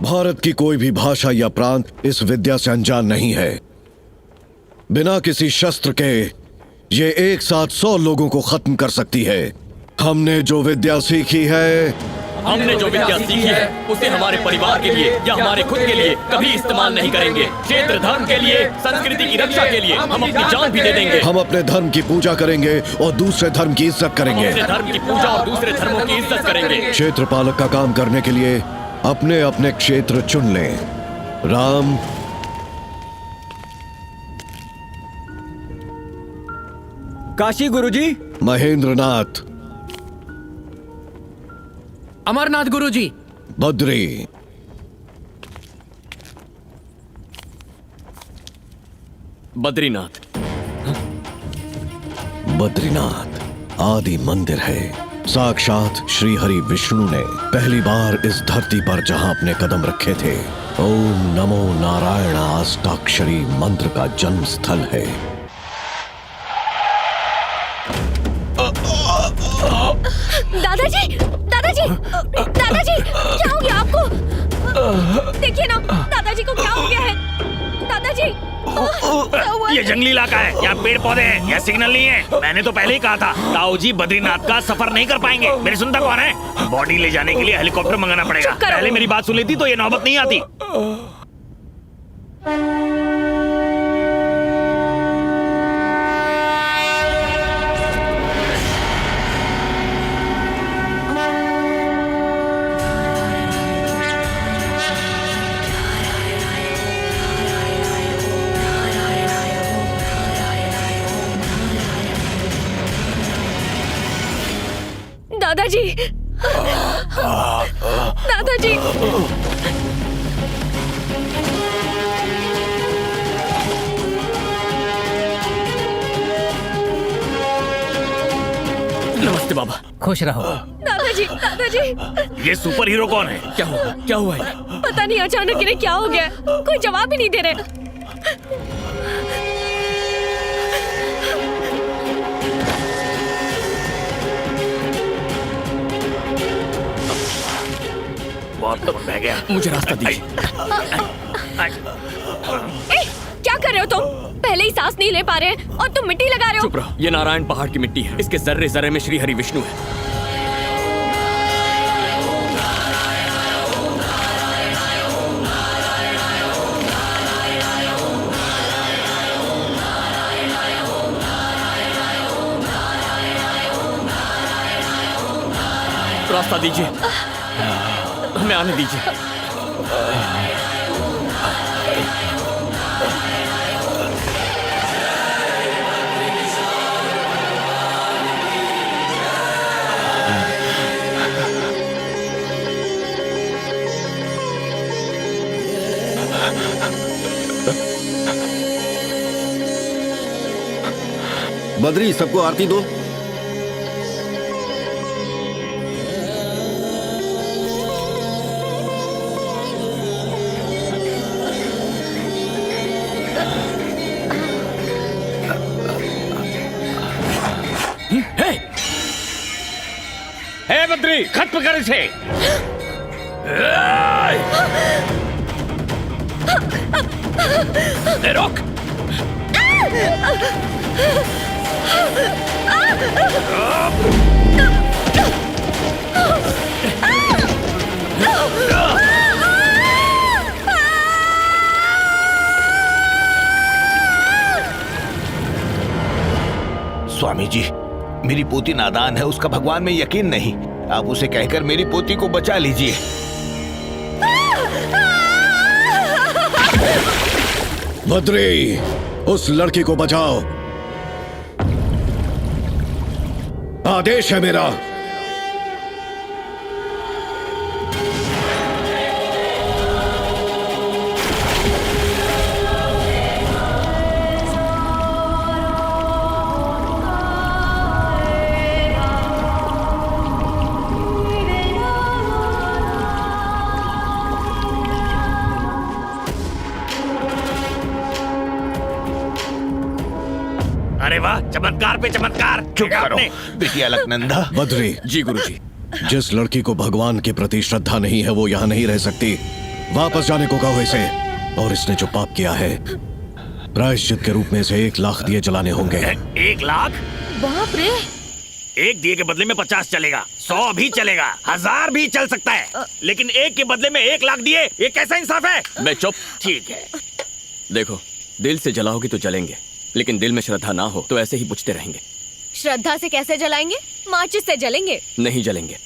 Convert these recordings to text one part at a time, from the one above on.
भारत की कोई भी भाषा या प्रांत इस विद्या से अनजान नहीं है। बिना किसी शस्त्र के ये एक साथ 100 लोगों को खत्म कर सकती है। हमने जो विद्या सीखी है उसे हमारे परिवार के लिए या हमारे खुद के लिए कभी इस्तेमाल नहीं करेंगे। क्षेत्र धर्म के लिए, संस्कृति की रक्षा के लिए हम अपनी जान भी दे देंगे। हम अपने धर्म की पूजा करेंगे और दूसरे धर्म की इज्जत करेंगे। अपने धर्म की पूजा और दूसरे धर्मों की इज्जत करेंगे। क्षेत्र पालक का काम करने के लिए अपने अपने क्षेत्र चुन लें। राम। काशी गुरुजी। महेंद्रनाथ। अमरनाथ गुरुजी। बद्री। बद्रीनाथ। बद्रीनाथ आदि मंदिर है। साक्षात श्री हरि विष्णु ने पहली बार इस धरती पर जहां अपने कदम रखे थे। ओम नमो नारायण अष्टाक्षरी मंत्र का जन्म स्थल है। दादाजी, दादाजी, दादाजी, क्या हो गया आपको? देखिए ना, दादाजी को क्या हो गया है? दादाजी, ये जंगली इलाका है, यहाँ पेड़ पौधे हैं, यहाँ सिग्नल नहीं है। मैंने तो पहले ही कहा था ताऊ जी बद्रीनाथ का सफर नहीं कर पाएंगे। मेरी सुनता कौन है? बॉडी ले जाने के लिए हेलीकॉप्टर मंगाना पड़ेगा। पहले मेरी बात सुन लेती तो ये नौबत नहीं आती। दादाजी, दादाजी, नमस्ते बाबा। खुश रहो। दादाजी, दादाजी। ये सुपर हीरो कौन है? क्या हुआ? क्या हुआ है? पता नहीं अचानक इन्हें क्या हो गया, कोई जवाब ही नहीं दे रहे। बहुत तो बह गया। मुझे रास्ता दीजिए। क्या कर रहे हो तुम? पहले ही सांस नहीं ले पा रहे हैं और तुम मिट्टी लगा रहे हो। चुप रहो। ये नारायण पहाड़ की मिट्टी है। इसके जर्रे जर्रे में श्री हरि विष्णु है। रास्ता दीजिए, हमें आने दीजिए। बद्री, सबको आरती दो। बद्री, खत्म कर इसे। रोक। स्वामी जी, मेरी पोती नादान है, उसका भगवान में यकीन नहीं। आप उसे कहकर मेरी पोती को बचा लीजिए। बद्री, उस लड़की को बचाओ। आदेश है मेरा। अरे वाह, चमत्कार पे चमत्कार। चुप करो बिटिया अलकनंदा। बद्री। जी गुरुजी। जिस लड़की को भगवान के प्रति श्रद्धा नहीं है वो यहाँ नहीं रह सकती। वापस जाने को कहो इसे। और इसने जो पाप किया है, प्रायश्चित के रूप में इसे 1 लाख दिए जलाने होंगे। 1 लाख? बाप रे। एक दिए के बदले में 50 चलेगा, 100 भी चलेगा, 1000 भी चल सकता है, लेकिन एक के बदले में 1 लाख दिए, ये कैसा इंसाफ है? मैं चुप। ठीक है। देखो, दिल से जलाओगी तो जलेंगे, लेकिन दिल में श्रद्धा ना हो तो ऐसे ही बुझते रहेंगे। श्रद्धा से कैसे जलाएंगे? माचिस से जलेंगे। नहीं जलेंगे।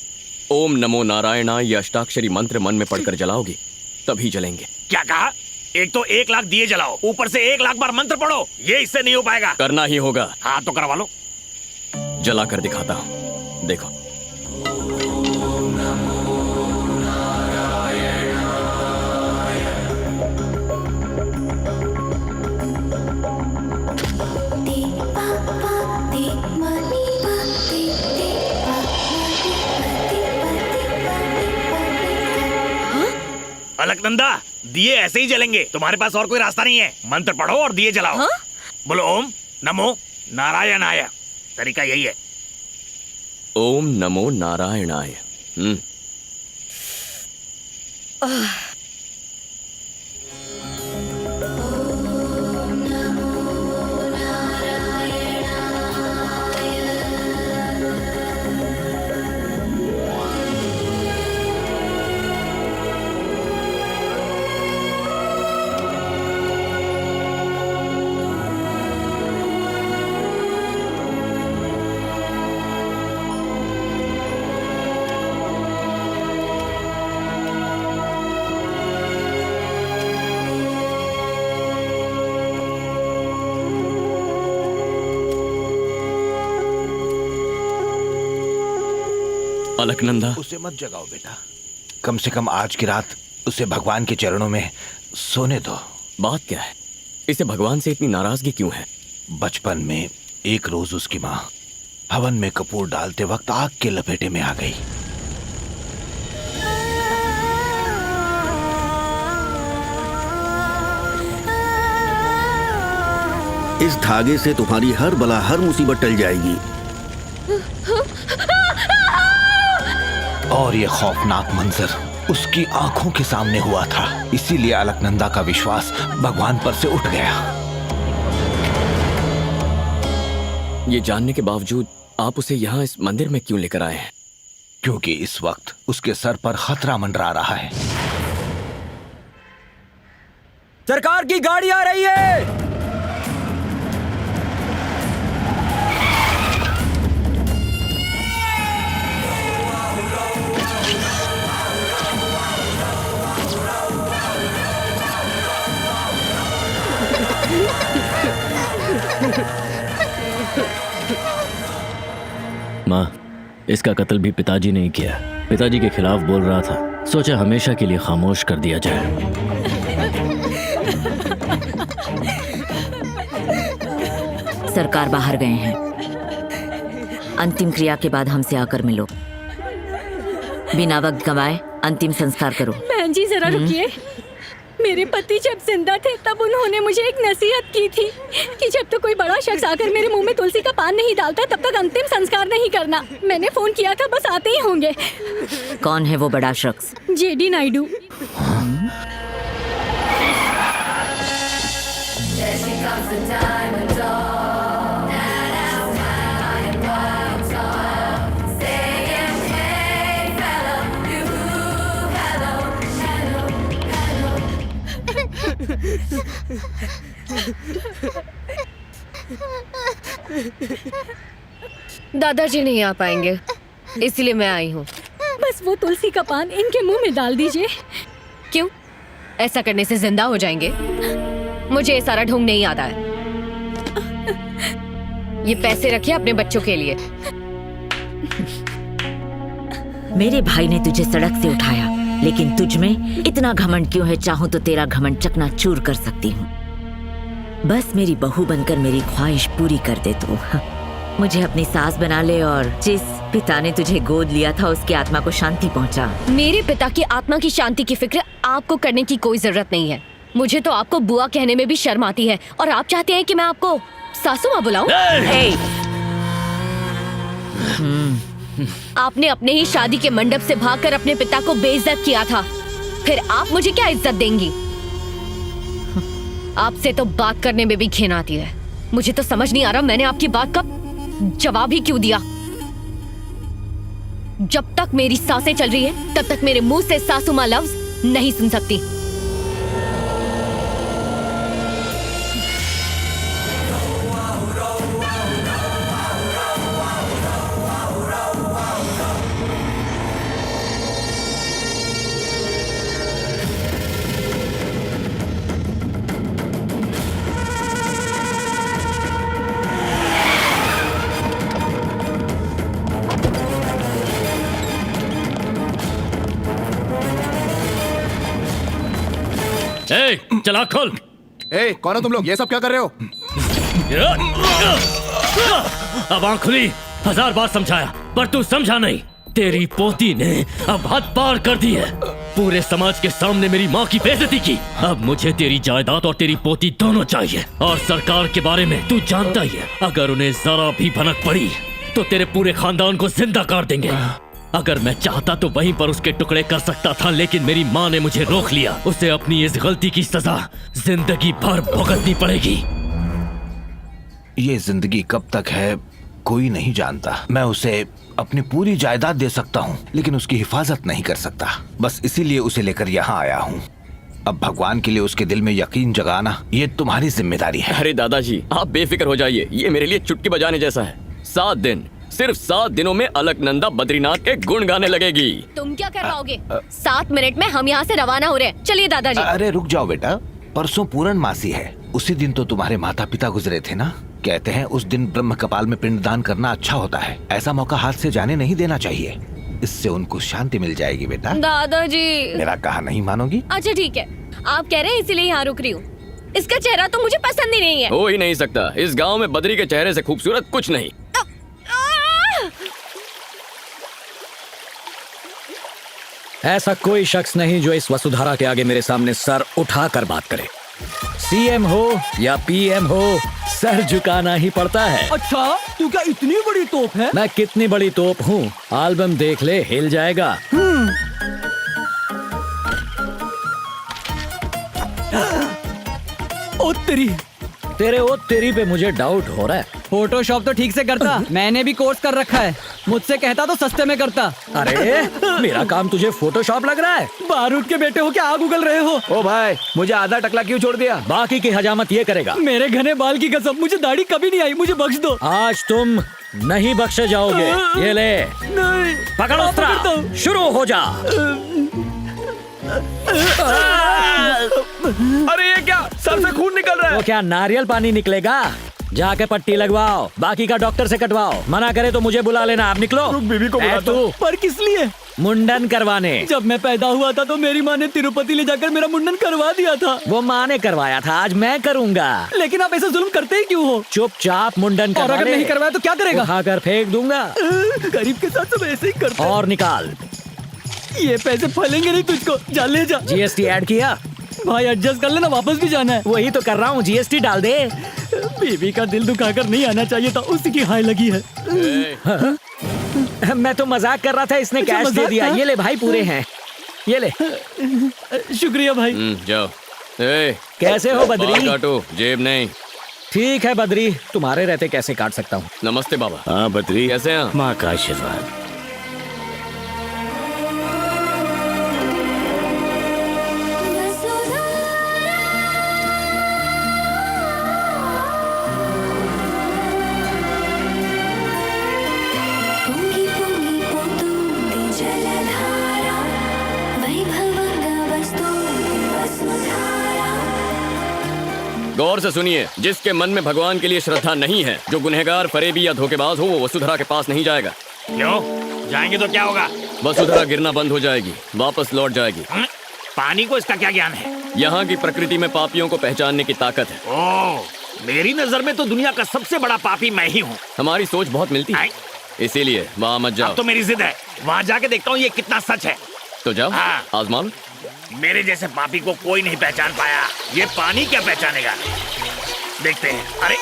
ओम नमो नारायणाय ये अष्टाक्षरी मंत्र मन में पढ़कर जलाओगी, तभी जलेंगे। क्या कहा? एक तो 1 लाख दिए जलाओ, ऊपर से 1 लाख बार मंत्र पढ़ो, ये इससे नहीं हो पाएगा। करना ही होगा। हाँ तो करवा लो। जला कर दिखाता हूँ, देखो। अलकनंदा, दिए ऐसे ही जलेंगे, तुम्हारे पास और कोई रास्ता नहीं है। मंत्र पढ़ो और दिए जलाओ। हाँ? बोलो ओम नमो नारायणाय। तरीका यही है। ओम नमो नारायणाय। अलकनंदा, उसे मत जगाओ बेटा, कम से कम आज की रात उसे भगवान के चरणों में सोने दो। बात क्या है? इसे भगवान से इतनी नाराजगी क्यों है? बचपन में एक रोज उसकी माँ हवन में कपूर डालते वक्त आग के लपेटे में आ गई। इस धागे से तुम्हारी हर बला हर मुसीबत टल जाएगी। और ये खौफनाक मंजर उसकी आंखों के सामने हुआ था, इसीलिए अलकनंदा का विश्वास भगवान पर से उठ गया। ये जानने के बावजूद आप उसे यहाँ इस मंदिर में क्यों लेकर आए हैं? क्योंकि इस वक्त उसके सर पर खतरा मंडरा रहा है। सरकार की गाड़ी आ रही है। माँ, इसका कत्ल भी पिताजी ने ही किया। पिताजी के खिलाफ बोल रहा था, सोचा हमेशा के लिए खामोश कर दिया जाए। सरकार बाहर गए हैं, अंतिम क्रिया के बाद हमसे आकर मिलो। बिना वक्त गंवाए अंतिम संस्कार करो। बहन जी जरा रुकिए। मेरे पति जब जिंदा थे तब उन्होंने मुझे एक नसीहत की थी कि जब तक कोई बड़ा शख्स आकर मेरे मुंह में तुलसी का पान नहीं डालता तब तक अंतिम संस्कार नहीं करना। मैंने फोन किया था, बस आते ही होंगे। कौन है वो बड़ा शख्स? जेडी नायडू। दादाजी नहीं आ पाएंगे, इसलिए मैं आई हूँ। बस वो तुलसी का पान इनके मुंह में डाल दीजिए। क्यों? ऐसा करने से जिंदा हो जाएंगे? मुझे ये सारा ढोंग नहीं आता है। ये पैसे रखिए अपने बच्चों के लिए। मेरे भाई ने तुझे सड़क से उठाया, लेकिन तुझ में इतना घमंड क्यों है? चाहूं तो तेरा घमंड चकनाचूर कर सकती हूँ। बस मेरी बहू बनकर मेरी ख्वाहिश पूरी कर दे तू। मुझे अपनी सास बना ले और जिस पिता ने तुझे गोद लिया था उसकी आत्मा को शांति पहुंचा। मेरे पिता की आत्मा की शांति की फिक्र आपको करने की कोई जरूरत नहीं है। मुझे तो आपको बुआ कहने में भी शर्म आती है, और आप चाहते हैं कि मैं आपको सासू माँ बुलाऊं? आपने अपने ही शादी के मंडप से भागकर अपने पिता को बेइज्जत किया था, फिर आप मुझे क्या इज्जत देंगी? आपसे तो बात करने में भी घिन आती है। मुझे तो समझ नहीं आ रहा मैंने आपकी बात का जवाब ही क्यों दिया। जब तक मेरी सांसें चल रही है तब तक मेरे मुंह से सासू मां लफ्ज नहीं सुन सकती। चला खोल। कौन हो तुम लोग? ये सब क्या कर रहे हो? अब आंख खुली, 1000 बार समझाया पर तू समझा नहीं। तेरी पोती ने अब हद पार कर दी है। पूरे समाज के सामने मेरी माँ की बेइज्जती की। अब मुझे तेरी जायदाद और तेरी पोती दोनों चाहिए। और सरकार के बारे में तू जानता ही है, अगर उन्हें जरा भी भनक पड़ी तो तेरे पूरे खानदान को जिंदा कर देंगे। अगर मैं चाहता तो वहीं पर उसके टुकड़े कर सकता था, लेकिन मेरी माँ ने मुझे रोक लिया। उसे अपनी इस गलती की सजा जिंदगी भर भुगतनी पड़ेगी। ये जिंदगी कब तक है कोई नहीं जानता। मैं उसे अपनी पूरी जायदाद दे सकता हूँ, लेकिन उसकी हिफाजत नहीं कर सकता। बस इसीलिए उसे लेकर यहाँ आया हूँ। अब भगवान के लिए उसके दिल में यकीन जगाना ये तुम्हारी जिम्मेदारी है। अरे दादाजी, आप बेफिक्र हो जाइए। ये मेरे लिए चुटकी बजाने जैसा है। 7 दिन, सिर्फ 7 दिनों में अलकनंदा बद्रीनाथ के गुण गाने लगेगी। तुम क्या कर पाओगे? 7 मिनट में हम यहाँ से रवाना हो रहे हैं। चलिए दादाजी। अरे रुक जाओ बेटा, परसों पूरन मासी है। उसी दिन तो तुम्हारे माता पिता गुजरे थे ना। कहते हैं उस दिन ब्रह्म कपाल में पिंडदान करना अच्छा होता है। ऐसा मौका हाथ से जाने नहीं देना चाहिए। इससे उनको शांति मिल जाएगी बेटा। दादाजी, मेरा कहा नहीं मानोगी? अच्छा ठीक है, आप कह रहे हैं इसीलिए यहाँ रुक रही हूँ। इसका चेहरा तो मुझे पसंद ही नहीं है। हो ही नहीं सकता। इस गांव में बद्री के चेहरे से खूबसूरत कुछ नहीं। ऐसा कोई शख्स नहीं जो इस वसुधारा के आगे मेरे सामने सर उठाकर बात करे। सीएम हो या पीएम हो, सर झुकाना ही पड़ता है। अच्छा, तू क्या इतनी बड़ी तोप है? मैं कितनी बड़ी तोप हूँ, एल्बम देख ले, हिल जाएगा। ओ तेरी, तेरे ओ तेरी पे मुझे डाउट हो रहा है। फोटोशॉप तो ठीक से करता। मैंने भी कोर्स कर रखा है। मुझसे कहता तो सस्ते में करता। अरे मेरा काम तुझे फोटोशॉप लग रहा है? बारूद के बेटे हो क्या आग उगल रहे हो? ओ भाई, मुझे आधा टकला क्यों छोड़ दिया? बाकी की हजामत ये करेगा। मेरे घने बाल की कसम, मुझे दाढ़ी कभी नहीं आई। मुझे बख्श दो। आज तुम नहीं बख्शे जाओगे। ये ले, नहीं पकड़ अस्त्र, शुरू हो जा। अरे ये क्या, सर से खून निकल रहा है। तो क्या नारियल पानी निकलेगा? जाके पट्टी लगवाओ, बाकी का डॉक्टर से कटवाओ। मना करे तो मुझे बुला लेना। आप निकलो। बीवी को बुला तू पर किस लिए? मुंडन करवाने। जब मैं पैदा हुआ था तो मेरी माँ ने तिरुपति ले जाकर मेरा मुंडन करवा दिया था। वो माँ ने करवाया था, आज मैं करूँगा। लेकिन आप ऐसा जुल्म करते ही क्यों हो? चुपचाप मुंडन करवा। और अगर नहीं करवाया तो क्या करेगा? उठाकर फेंक दूंगा। गरीब के साथ सब ऐसे ही करते हैं। और निकाल। ये पैसे फलेंगे नहीं तुझको। जा ले जा। जीएसटी ऐड किया? भाई एडजस्ट कर लेना, वापस भी जाना है। वही तो कर रहा हूँ, जीएसटी डाल दे। बीवी का दिल दुखाकर नहीं आना चाहिए था, उसी की हाय लगी है। मैं तो मजाक कर रहा था, इसने कैश दे दिया। ये ले भाई, पूरे हैं, ये ले। शुक्रिया भाई। जाओ। कैसे हो बद्री? काटो, जेब नहीं। ठीक है बद्री, तुम्हारे रहते कैसे काट सकता हूँ। नमस्ते बाबा। हाँ बद्री, कैसे हैं? माँ का आशीर्वाद। गौर से सुनिए, जिसके मन में भगवान के लिए श्रद्धा नहीं है, जो गुनहगार, फरेबी या धोखेबाज हो, वो वसुधरा के पास नहीं जाएगा। क्यों? जाएंगे तो क्या होगा? वसुधरा गिरना बंद हो जाएगी, वापस लौट जाएगी। पानी को इसका क्या ज्ञान है? यहाँ की प्रकृति में पापियों को पहचानने की ताकत है। ओह, मेरी नजर में तो दुनिया का सबसे बड़ा पापी मैं ही हूँ। हमारी सोच बहुत मिलती है, इसीलिए वहाँ मत जाओ। अब तो मेरी जिद है, वहाँ जाके देखता हूँ ये कितना सच है। तो जाओ, आजमा लो। मेरे जैसे पापी को कोई नहीं पहचान पाया, ये पानी क्या पहचानेगा? देखते हैं। अरे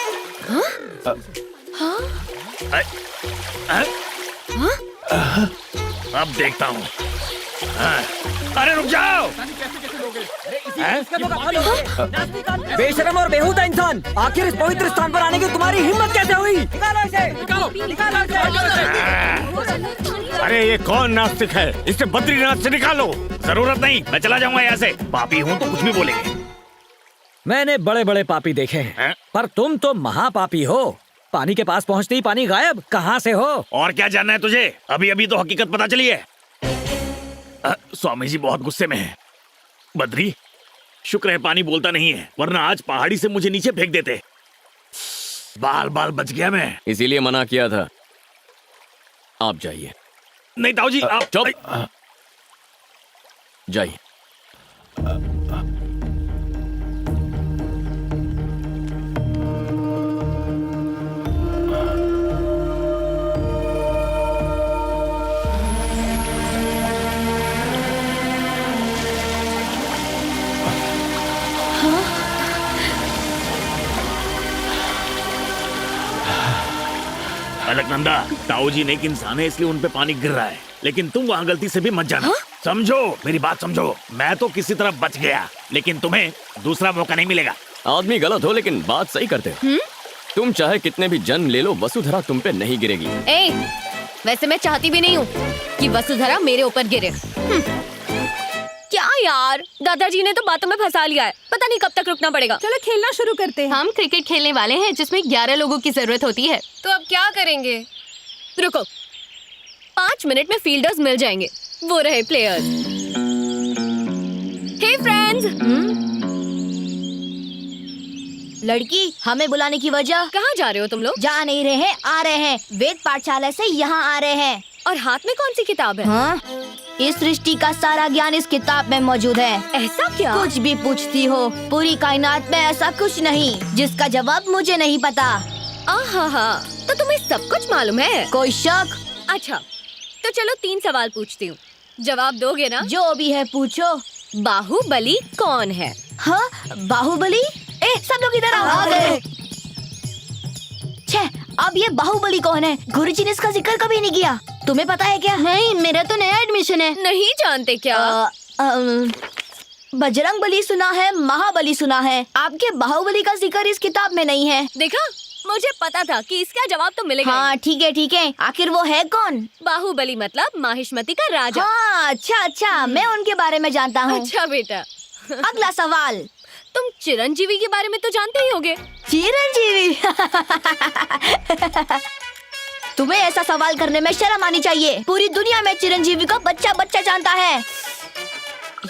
अब देखता हूँ। अरे रुक जाओ। बेशरम और बेहुदा इंसान, आखिर इस पवित्र स्थान पर आने की तुम्हारी हिम्मत कैसे हुई? निकालो इसे, निकालो इसे। अरे ये कौन नास्तिक है? इसे बद्रीनाथ से निकालो। जरूरत नहीं, मैं चला जाऊंगा यहाँ से। पापी हूँ तो कुछ भी बोलेंगे। मैंने बड़े बड़े पापी देखे हैं, पर तुम तो महापापी हो। पानी के पास पहुंचते ही पानी गायब, कहाँ से हो? और क्या जानना है तुझे? अभी अभी तो हकीकत पता चली है। स्वामी जी बहुत गुस्से में हैं। बद्री, शुक्र है पानी बोलता नहीं है, वरना आज पहाड़ी से मुझे नीचे फेंक देते। बाल बाल बच गया मैं। इसीलिए मना किया था। आप जाइए। नहीं ताऊ जी, आप चुप। जाइए। अलकनंदा, ताऊ जी नेक इंसान है, इसलिए उन पे पानी गिर रहा है, लेकिन तुम वहाँ गलती से भी मत जाना। समझो, मेरी बात समझो। मैं तो किसी तरह बच गया, लेकिन तुम्हें दूसरा मौका नहीं मिलेगा। आदमी गलत हो लेकिन बात सही करते हो। तुम चाहे कितने भी जन्म ले लो, वसुधरा तुम पे नहीं गिरेगी। वैसे मैं चाहती भी नहीं हूँ कि वसुधरा मेरे ऊपर गिरे। क्या यार, दादाजी ने तो बातों में फंसा लिया है। पता नहीं कब तक रुकना पड़ेगा। चलो खेलना शुरू करते हैं। हम क्रिकेट खेलने वाले हैं जिसमें 11 लोगों की जरूरत होती है। तो अब क्या करेंगे? रुको, 5 मिनट में फील्डर्स मिल जाएंगे। वो रहे प्लेयर्स। हे फ्रेंड्स। लड़की, हमें बुलाने की वजह? कहाँ जा रहे हो तुम लोग? जा नहीं रहे हैं, आ रहे हैं। वेद पाठशाला से यहाँ आ रहे हैं। और हाथ में कौन सी किताब है? हाँ? इस सृष्टि का सारा ज्ञान इस किताब में मौजूद है। ऐसा क्या? कुछ भी पूछती हो, पूरी कायनात में ऐसा कुछ नहीं जिसका जवाब मुझे नहीं पता। आहा, तो तुम्हें सब कुछ मालूम है? कोई शक? अच्छा, तो चलो 3 सवाल पूछती हूँ, जवाब दोगे ना? जो भी है पूछो। बाहुबली कौन है? हाँ, बाहुबली? सब लोग इधर आओ। आ गए। छे, अब ये बाहुबली कौन है? गुरुजी ने इसका जिक्र कभी नहीं किया। तुम्हें पता है क्या? नहीं, मेरा तो नया एडमिशन है। नहीं जानते क्या? बजरंग बली सुना है, महाबली सुना है, आपके बाहुबली का जिक्र इस किताब में नहीं है। देखा, मुझे पता था कि इसका जवाब तो मिलेगा। हाँ ठीक है। आखिर वो है कौन? बाहुबली मतलब माहिष्मती का राजा। हाँ, अच्छा, मैं उनके बारे में जानता हूँ। अच्छा बेटा। अगला सवाल। तुम चिरंजीवी के बारे में तो जानते ही होगे। चिरंजीवी? तुम्हें ऐसा सवाल करने में शर्म आनी चाहिए। पूरी दुनिया में चिरंजीवी को बच्चा जानता है।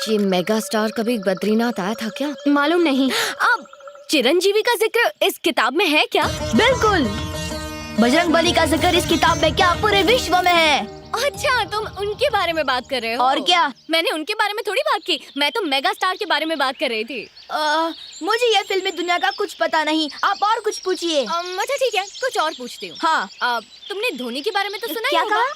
ये मेगा स्टार कभी बद्रीनाथ आया था क्या? मालूम नहीं। अब चिरंजीवी का जिक्र इस किताब में है क्या? बिल्कुल। बजरंग बली का जिक्र इस किताब में क्या पूरे विश्व में है। अच्छा, तुम उनके बारे में बात कर रहे हो? और क्या? मैंने उनके बारे में थोड़ी बात की, मैं तो मेगा स्टार के बारे में बात कर रही थी। मुझे ये फिल्मी दुनिया का कुछ पता नहीं, आप और कुछ पूछिए। अच्छा ठीक है, कुछ और पूछती हूँ। हाँ। तुमने धोनी के बारे में तो सुना क्या ही होगा? कहा?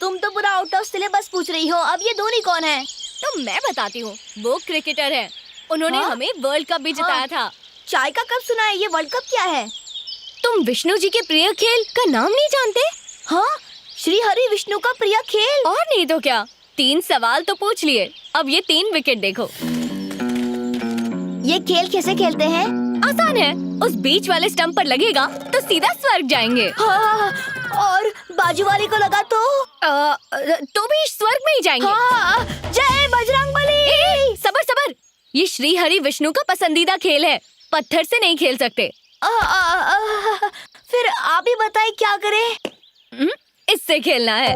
तुम तो पूरा आउट ऑफ सिलेबस पूछ रही हो। अब ये धोनी कौन है? तो मैं बताती हूँ, वो क्रिकेटर है। उन्होंने हमें वर्ल्ड कप भी जिताया था। चाय का कप सुना है, ये वर्ल्ड कप क्या है? तुम विष्णु जी के प्रिय खेल का नाम नहीं जानते? हाँ, श्री हरि विष्णु का प्रिय खेल। और नहीं तो क्या। 3 सवाल तो पूछ लिए, अब ये 3 विकेट देखो। ये खेल कैसे खेलते हैं? आसान है, उस बीच वाले स्टंप पर लगेगा तो सीधा स्वर्ग जाएंगे। हाँ, और बाजू वाले को लगा तो भी स्वर्ग में ही जाएंगे। हाँ, जय बजरंगबली। सबर, ये श्री हरि विष्णु का पसंदीदा खेल है, पत्थर से नहीं खेल सकते। फिर आप ही बताएं क्या करें? इससे खेलना है।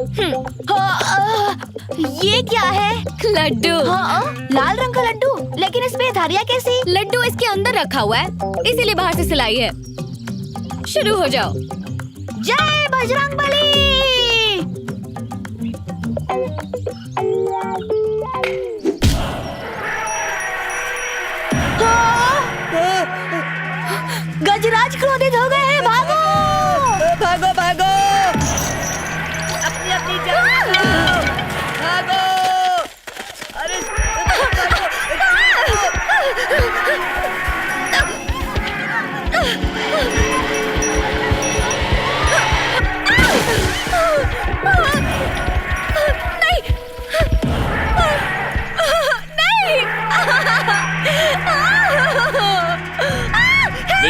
ये क्या है? लड्डू। लाल रंग का लड्डू, लेकिन इसमें धारियाँ कैसी? लड्डू इसके अंदर रखा हुआ है, इसीलिए बाहर से सिलाई है। शुरू हो जाओ। जय बजरंगबली। गजराज क्रोधित हो गए हैं, भागो। अपनी जान भागो। अरे नहीं,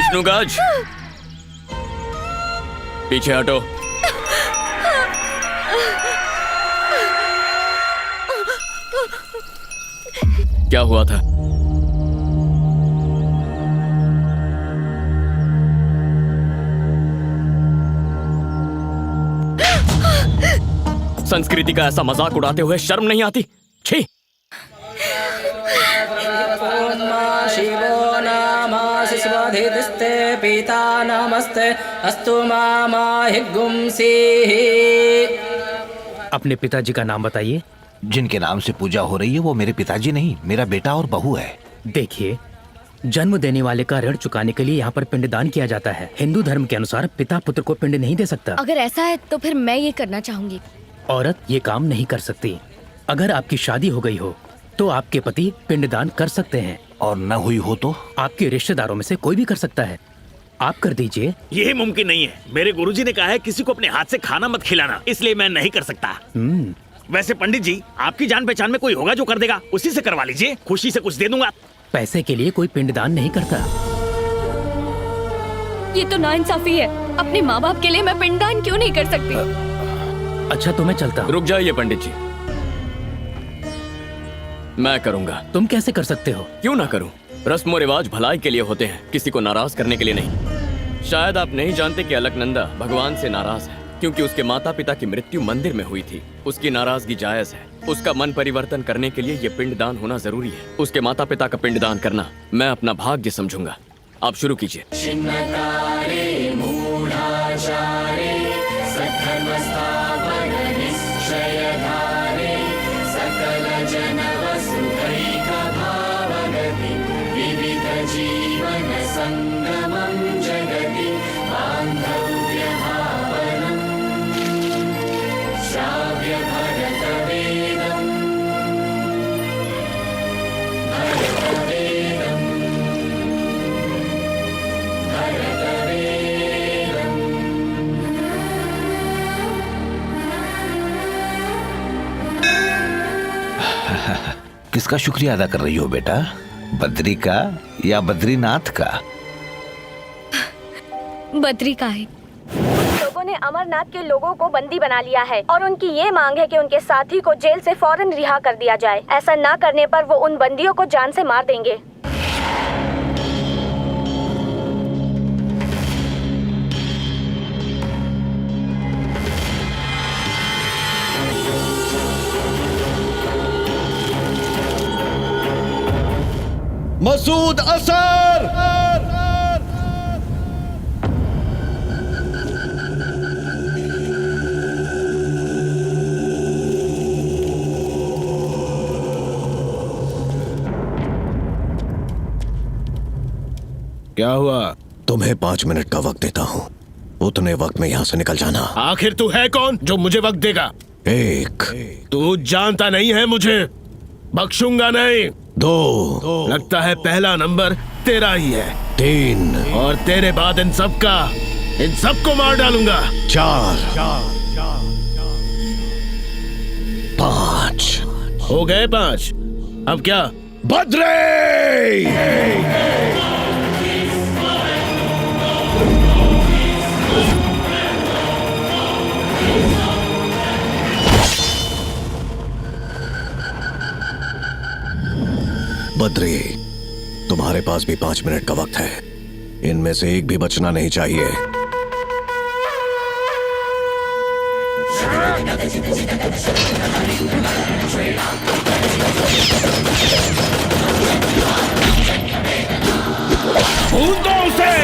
विष्णुगज, पीछे हटो। क्या हुआ था? संस्कृति का ऐसा मजाक उड़ाते हुए शर्म नहीं आती? छी! शिवो नाम शिशुधिस्ते पिता नमस्ते अस्तु मामा हिगुंसी। अपने पिताजी का नाम बताइए। जिनके नाम से पूजा हो रही है वो मेरे पिताजी नहीं, मेरा बेटा और बहू है। देखिए, जन्म देने वाले का ऋण चुकाने के लिए यहाँ पर पिंडदान किया जाता है। हिंदू धर्म के अनुसार पिता पुत्र को पिंड नहीं दे सकता। अगर ऐसा है तो फिर मैं ये करना चाहूंगी। औरत ये काम नहीं कर सकती। अगर आपकी शादी हो गई हो तो आपके पति पिंडदान कर सकते हैं। और न हुई हो तो? आपके रिश्तेदारों में से कोई भी कर सकता है। आप कर दीजिए। ये मुमकिन नहीं है। मेरे गुरुजी ने कहा है किसी को अपने हाथ से खाना मत खिलाना, इसलिए मैं नहीं कर सकता। वैसे पंडित जी, आपकी जान पहचान में कोई होगा जो कर देगा, उसी से करवा लीजिए, खुशी से कुछ दे दूंगा। पैसे के लिए कोई पिंडदान नहीं करता। ये तो नाइंसाफी है। अपने माँ बाप के लिए मैं पिंडदान क्यों नहीं कर सकती? अच्छा तो मैं चलता हूँ। रुक जाइए पंडित जी, मैं करूंगा। तुम कैसे कर सकते हो? क्यों ना करूं? रस्म रिवाज भलाई के लिए होते हैं, किसी को नाराज करने के लिए नहीं। शायद आप नहीं जानते कि अलकनंदा भगवान से नाराज है क्योंकि उसके माता पिता की मृत्यु मंदिर में हुई थी। उसकी नाराजगी जायज है। उसका मन परिवर्तन करने के लिए ये पिंडदान होना जरूरी है। उसके माता पिता का पिंडदान करना मैं अपना भाग्य समझूंगा। आप शुरू कीजिए। किसका शुक्रिया अदा कर रही हो बेटा? बद्री का या बद्रीनाथ का? बद्री का है। लोगों ने अमरनाथ के लोगों को बंदी बना लिया है और उनकी ये मांग है कि उनके साथी को जेल से फौरन रिहा कर दिया जाए। ऐसा ना करने पर वो उन बंदियों को जान से मार देंगे। मसूद असर! क्या हुआ? तुम्हें 5 मिनट का वक्त देता हूँ, उतने वक्त में यहाँ से निकल जाना। आखिर तू है कौन जो मुझे वक्त देगा? तू जानता नहीं है मुझे, बख्शूंगा नहीं। 2 लगता है पहला नंबर तेरा ही है। 3 और तेरे बाद इन सबको मार डालूंगा। 4 5 हो गए 5। अब क्या? बद्री! बद्री, तुम्हारे पास भी 5 मिनट का वक्त है। इनमें से एक भी बचना नहीं चाहिए। भूल दो उसे!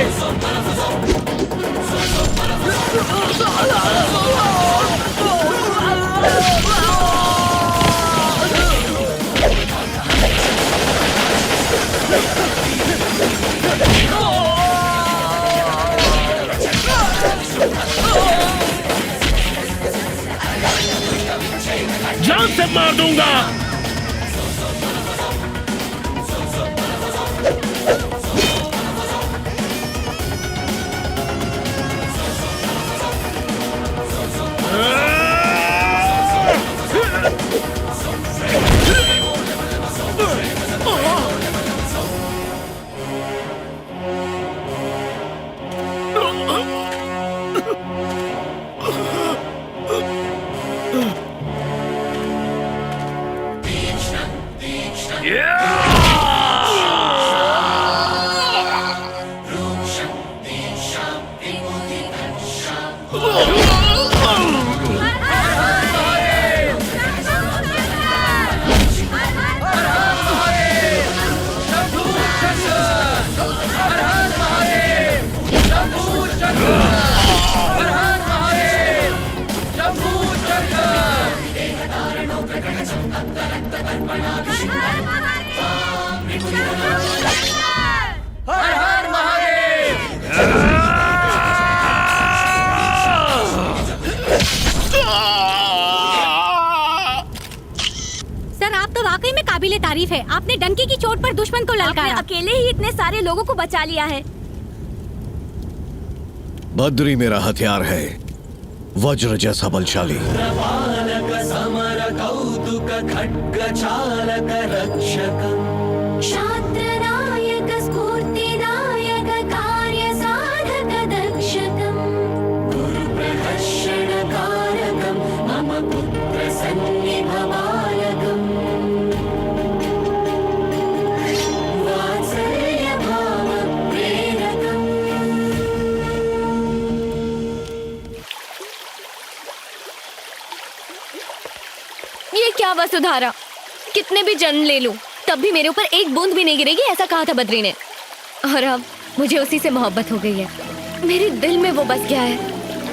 जान से मार दूंगा। तारीफ है। आपने डंकी की चोट पर दुश्मन को ललकारा। अकेले ही इतने सारे लोगों को बचा लिया है। बद्री मेरा हथियार है, वज्र जैसा बलशाली। शास्त्रनायक स्फूर्तिदायक कार्य साधक दक्षकम् गुरुप्रहर्षणकारकम् मम पुत्र सन्निभवालकम् वात्सल्यभाव प्रेरकम्। ये क्या वसुधारा, कितने भी जन्म ले लूं तब भी मेरे ऊपर एक बूंद भी नहीं गिरेगी, ऐसा कहा था बद्री ने। और अब मुझे उसी से मोहब्बत हो गई है, मेरे दिल में वो बस गया है।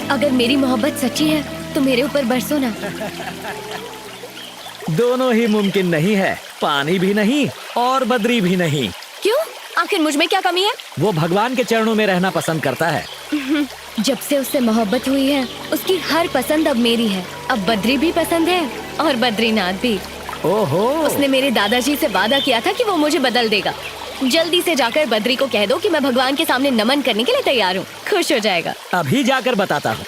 अगर मेरी मोहब्बत सच्ची है तो मेरे ऊपर बरसो ना। दोनों ही मुमकिन नहीं है, पानी भी नहीं और बद्री भी नहीं। क्यों? आखिर मुझ में क्या कमी है? वो भगवान के चरणों में रहना पसंद करता है। जब से उससे मोहब्बत हुई है उसकी हर पसंद अब मेरी है। अब बद्री भी पसंद है और बद्रीनाथ भी। ओहो। उसने मेरे दादाजी से वादा किया था कि वो मुझे बदल देगा। जल्दी से जाकर बद्री को कह दो कि मैं भगवान के सामने नमन करने के लिए तैयार हूँ, खुश हो जाएगा। अभी जाकर बताता हूँ।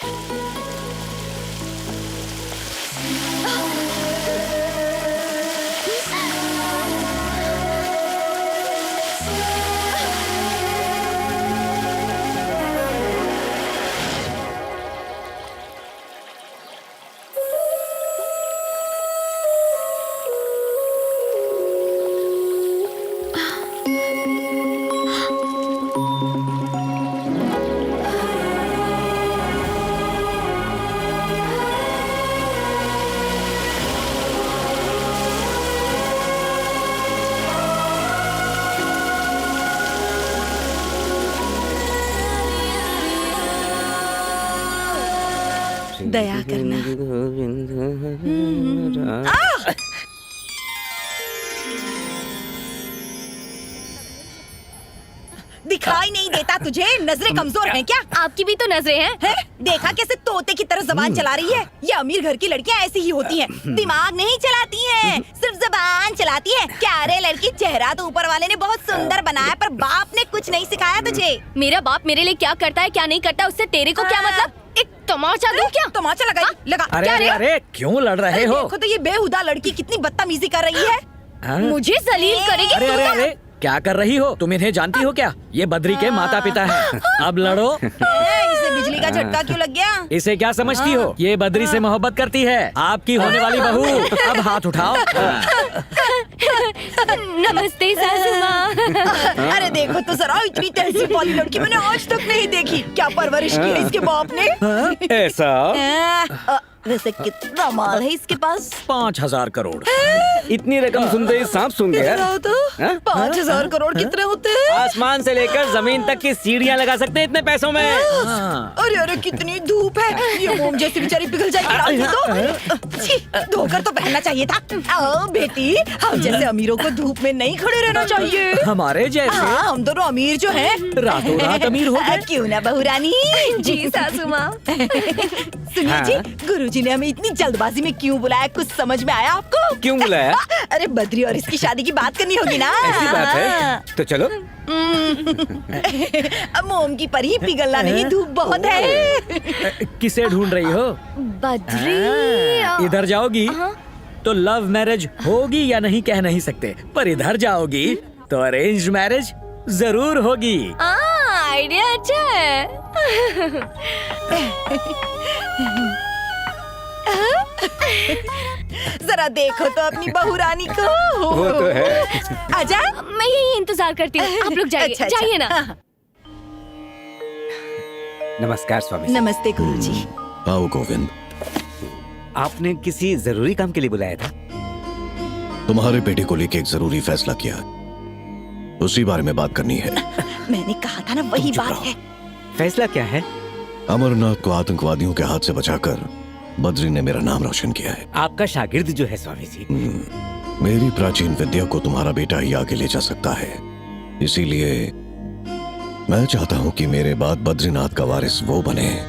दया करना। दिखाई नहीं देता तुझे? नजरें कमजोर हैं क्या? आपकी भी तो नजरें हैं। देखा कैसे तोते की तरह जबान चला रही है? ये अमीर घर की लड़कियां ऐसी ही होती हैं, दिमाग नहीं चलाती हैं, सिर्फ जबान चलाती हैं। क्या रे लड़की, चेहरा तो ऊपर वाले ने बहुत सुंदर बनाया, पर बाप ने कुछ नहीं सिखाया तुझे। मेरा बाप मेरे लिए क्या करता है क्या नहीं करता उससे तेरे को क्या मतलब? एक तमाचा दूं क्या? तमाचा लगा। अरे क्या अरे रे? अरे क्यों लड़ रहे हो? देखो तो ये बेहुदा लड़की कितनी बदतमीजी कर रही है। मुझे जलील करेगी? अरे अरे अरे क्या कर रही हो तुम? इन्हें जानती हो क्या? ये बद्री के माता पिता हैं। अब लड़ो। इसे बिजली का झटका क्यों लग गया? इसे क्या समझती हो? ये बद्री से मोहब्बत करती है, आपकी होने वाली बहू। अब हाथ उठाओ। नमस्ते सासू माँ। अरे देखो तो जरा, इतनी तहजीब वाली लड़की मैंने आज तक नहीं देखी। क्या परवरिश की है इसके बाप ने? ऐसा? वैसे कितना माल है इसके पास? 5,000 करोड़। इतनी रकम सुनते ही सांप सूंघ गया। 5,000 करोड़ कितने होते हैं? आसमान से लेकर जमीन तक की सीढ़ियाँ लगा सकते हैं इतने पैसों में। अरे अरे कितनी धूप है, ये मोम जैसी बेचारी पिघल जाएगी। तो धोकर तो पहनना चाहिए था। आओ बेटी, हम जैसे अमीरों को धूप में नहीं खड़े रहना चाहिए। हमारे जैसे? हम दोनों अमीर जो हैं, रातों रात अमीर हो गए। क्यों ना बहू रानी? जी सासू माँ। सुनिए जी, गुरुजी ने हमें इतनी जल्दबाजी में क्यों बुलाया, कुछ समझ में आया आपको? क्यों बुलाया? अरे बद्री और इसकी शादी की बात करनी होगी ना। ऐसी बात है तो चलो। अब मोम की परी पिघलना नहीं, धूप बहुत है। किसे ढूंढ रही हो? बद्री। इधर जाओगी तो लव मैरिज होगी या नहीं कह नहीं सकते, पर इधर जाओगी तो अरेंज मैरिज जरूर होगी। आइडिया अच्छा है। जरा देखो तो अपनी बहू रानी को। वो तो है। आजा, मैं यही इंतजार करती हूँ, आप लोग जाइए। अच्छा, जाइए ना। नमस्कार स्वामी। नमस्ते गुरुजी। आओ गोविंद। आपने किसी जरूरी काम के लिए बुलाया था? तुम्हारे बेटे को लेके एक जरूरी फैसला किया, उसी बारे में बात करनी है। मैंने कहा था ना, वही बात है। फैसला क्या है? अमरनाथ को आतंकवादियों के हाथ से बचाकर बद्री ने मेरा नाम रोशन किया है। आपका शागिर्द जो है स्वामी जी, मेरी प्राचीन विद्या को तुम्हारा बेटा ही आगे ले जा सकता है, इसीलिए मैं चाहता हूँ कि मेरे बाद बद्रीनाथ का वारिस वो बने।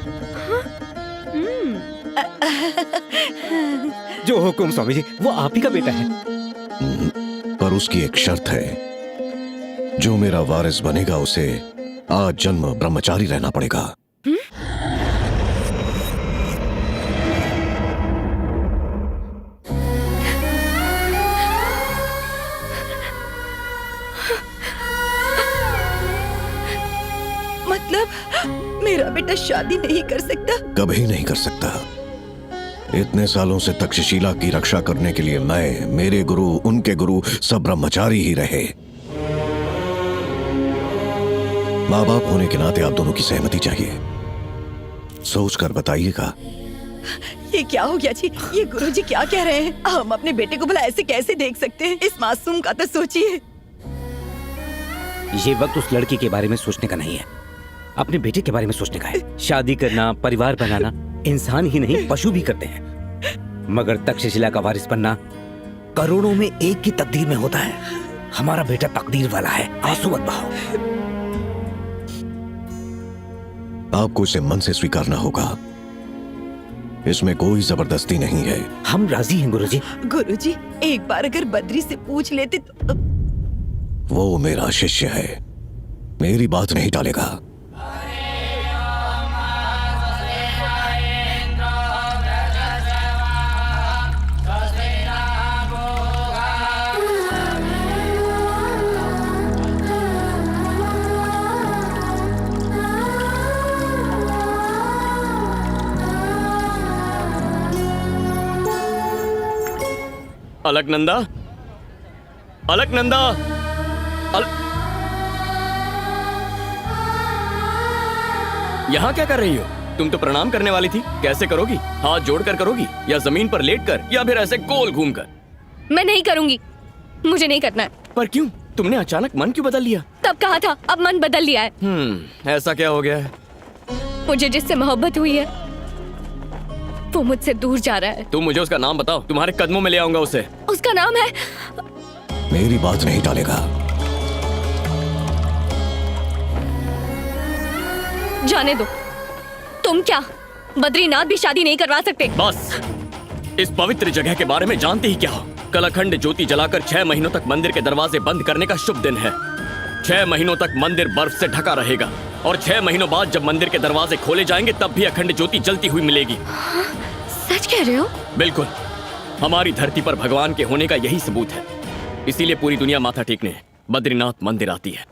जो हुकुम स्वामी जी, वो आप ही का बेटा है। पर पर उसकी एक शर्त है, जो मेरा वारिस बनेगा उसे आज जन्म ब्रह्मचारी रहना पड़ेगा। मतलब मेरा बेटा शादी नहीं कर सकता? कभी नहीं कर सकता। इतने सालों से तक्षशिला की रक्षा करने के लिए मैं, मेरे गुरु, उनके गुरु सब ब्रह्मचारी ही रहे। माँ बाप होने के नाते आप दोनों की सहमति चाहिए। सोच कर बताइएगा। ये क्या हो गया जी? ये गुरुजी क्या कह रहे हैं? हम अपने बेटे को भला ऐसे कैसे देख सकते हैं? इस मासूम का तो सोचिए। ये वक्त उस लड़की के बारे में सोचने का नहीं है, अपने बेटे के बारे में सोचने का है। शादी करना, परिवार बनाना इंसान ही नहीं पशु भी करते हैं, मगर तक्षशिला का वारिस बनना करोड़ों में एक की तकदीर में होता है। हमारा बेटा तकदीर वाला है, आंसू मत बहाओ। आपको इसे मन से स्वीकारना होगा। इसमें कोई जबरदस्ती नहीं है। हम राजी हैं गुरुजी। गुरुजी, एक बार अगर बद्री से पूछ लेते तो। वो मेरा शिष्य है, मेरी बात नहीं टालेगा। अलकनंदा, अलकनंदा, यहाँ क्या कर रही हो? तुम तो प्रणाम करने वाली थी। कैसे करोगी? हाथ जोड़कर करोगी या जमीन पर लेटकर या फिर ऐसे गोल घूमकर? मैं नहीं करूंगी, मुझे नहीं करना है। पर क्यों? तुमने अचानक मन क्यों बदल लिया? तब कहा था, अब मन बदल लिया है। ऐसा क्या हो गया है? मुझे जिससे मोहब्बत हुई है वो मुझसे दूर जा रहा है। तुम मुझे उसका नाम बताओ, तुम्हारे कदमों में ले आऊंगा उसे। उसका नाम है। मेरी बात नहीं टालेगा। जाने दो। तुम क्या बद्रीनाथ भी शादी नहीं करवा सकते? बस इस पवित्र जगह के बारे में जानते ही क्या हो? कल अखंड ज्योति जलाकर 6 महीनों तक मंदिर के दरवाजे बंद करने का शुभ दिन है। 6 महीनों तक मंदिर बर्फ से ढका रहेगा और 6 महीनों बाद जब मंदिर के दरवाजे खोले जाएंगे तब भी अखंड ज्योति जलती हुई मिलेगी। सच कह रहे हो? बिल्कुल। हमारी धरती पर भगवान के होने का यही सबूत है। इसीलिए पूरी दुनिया माथा टेकने बद्रीनाथ मंदिर आती है।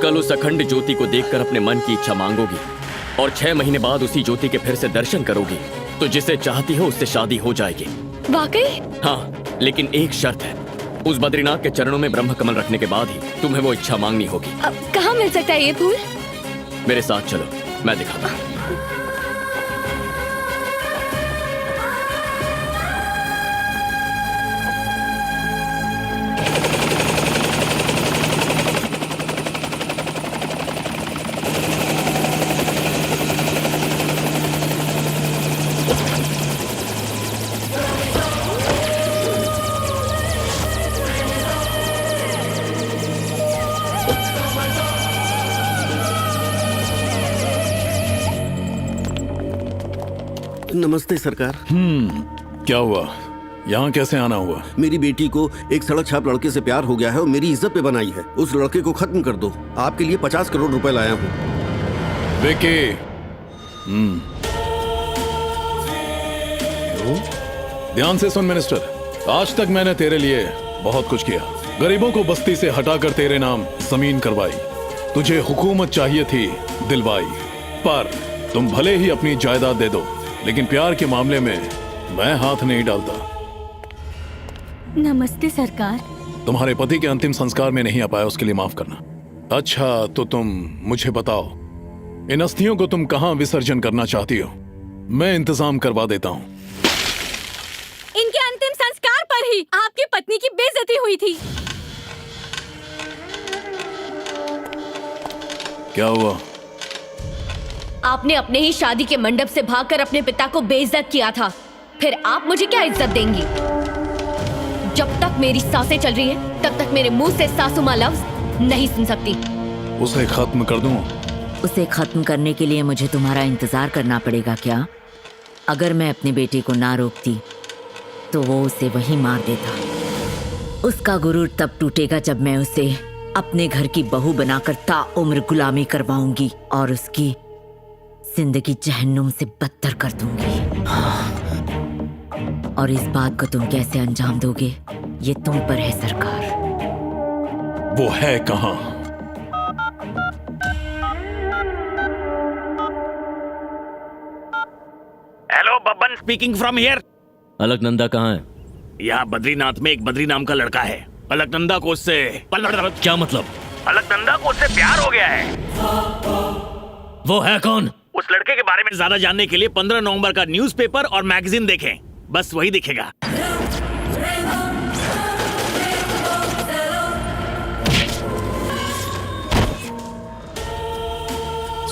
कल उस अखंड ज्योति को देखकर अपने मन की इच्छा मांगोगी और 6 महीने बाद उसी ज्योति के फिर से दर्शन करोगी तो जिसे चाहती हो उससे शादी हो जाएगी। वाकई? हाँ, लेकिन एक शर्त है। उस बद्रीनाथ के चरणों में ब्रह्म कमल रखने के बाद ही तुम्हें वो इच्छा मांगनी होगी। अब कहाँ मिल सकता है ये फूल? मेरे साथ चलो, मैं दिखाता हूँ। नमस्ते सरकार। क्या हुआ? यहाँ कैसे आना हुआ? मेरी बेटी को एक सड़क छाप लड़के से प्यार हो गया है और मेरी इज्जत पे बनाई है। उस लड़के को खत्म कर दो। आपके लिए 50 करोड़ रुपए लाया हूँ। विकी, ध्यान से सुन मिनिस्टर। आज तक मैंने तेरे लिए बहुत कुछ किया। गरीबों को बस्ती से हटाकर तेरे नाम जमीन करवाई। तुझे हुकूमत चाहिए थी, दिलवाई। पर तुम भले ही अपनी जायदाद दे दो, लेकिन प्यार के मामले में मैं हाथ नहीं डालता। नमस्ते सरकार। तुम्हारे पति के अंतिम संस्कार में नहीं आ पाया, उसके लिए माफ करना। अच्छा, तो तुम मुझे बताओ, इन अस्थियों को तुम कहां विसर्जन करना चाहती हो? मैं इंतजाम करवा देता हूं। इनके अंतिम संस्कार पर ही आपकी पत्नी की बेइज्जती हुई थी। क्या हुआ? आपने अपने ही शादी के मंडप से भागकर अपने पिता को बेइज्जत किया था। फिर आप मुझे क्या इज्जत देंगी? जब तक मेरी सांसें चल रही हैं, तब तक मेरे मुंह से सासू माँ लफ्ज नहीं सुन सकती। उसे खत्म कर दूं? उसे खत्म करने के लिए मुझे तुम्हारा इंतजार करना पड़ेगा क्या? अगर मैं अपने बेटे को ना रोकती तो वो उसे वहीं मार देता। उसका गुरूर तब टूटेगा जब मैं उसे अपने घर की बहू बनाकर ताउम्र गुलामी करवाऊंगी और उसकी जिंदगी जहन्नुम से बदतर कर दूंगी। और इस बात को तुम कैसे अंजाम दोगे ये तुम पर है सरकार। वो है कहाँ? Hello, Babban speaking from here. Alaknanda कहाँ है? यहाँ बद्रीनाथ में एक बद्री नाम का लड़का है। अलकनंदा को उससे क्या मतलब? अलकनंदा को उससे प्यार हो गया है। वो है कौन? उस लड़के के बारे में ज्यादा जानने के लिए 15 नवंबर का न्यूज़पेपर और मैगजीन देखें, बस वही दिखेगा।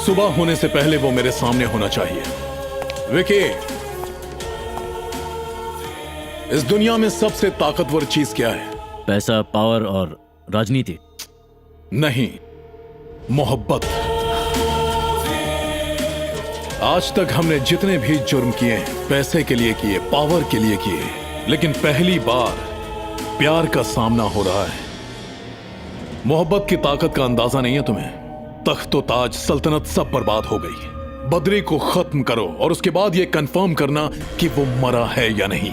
सुबह होने से पहले वो मेरे सामने होना चाहिए। विकी, इस दुनिया में सबसे ताकतवर चीज क्या है? पैसा, पावर और राजनीति। नहीं, मोहब्बत। आज तक हमने जितने भी जुर्म किए हैं, पैसे के लिए किए, पावर के लिए किए, लेकिन पहली बार प्यार का सामना हो रहा है। मोहब्बत की ताकत का अंदाजा नहीं है तुम्हें? तख्तो ताज, सल्तनत सब बर्बाद हो गई। बद्री को खत्म करो और उसके बाद यह कंफर्म करना कि वो मरा है या नहीं।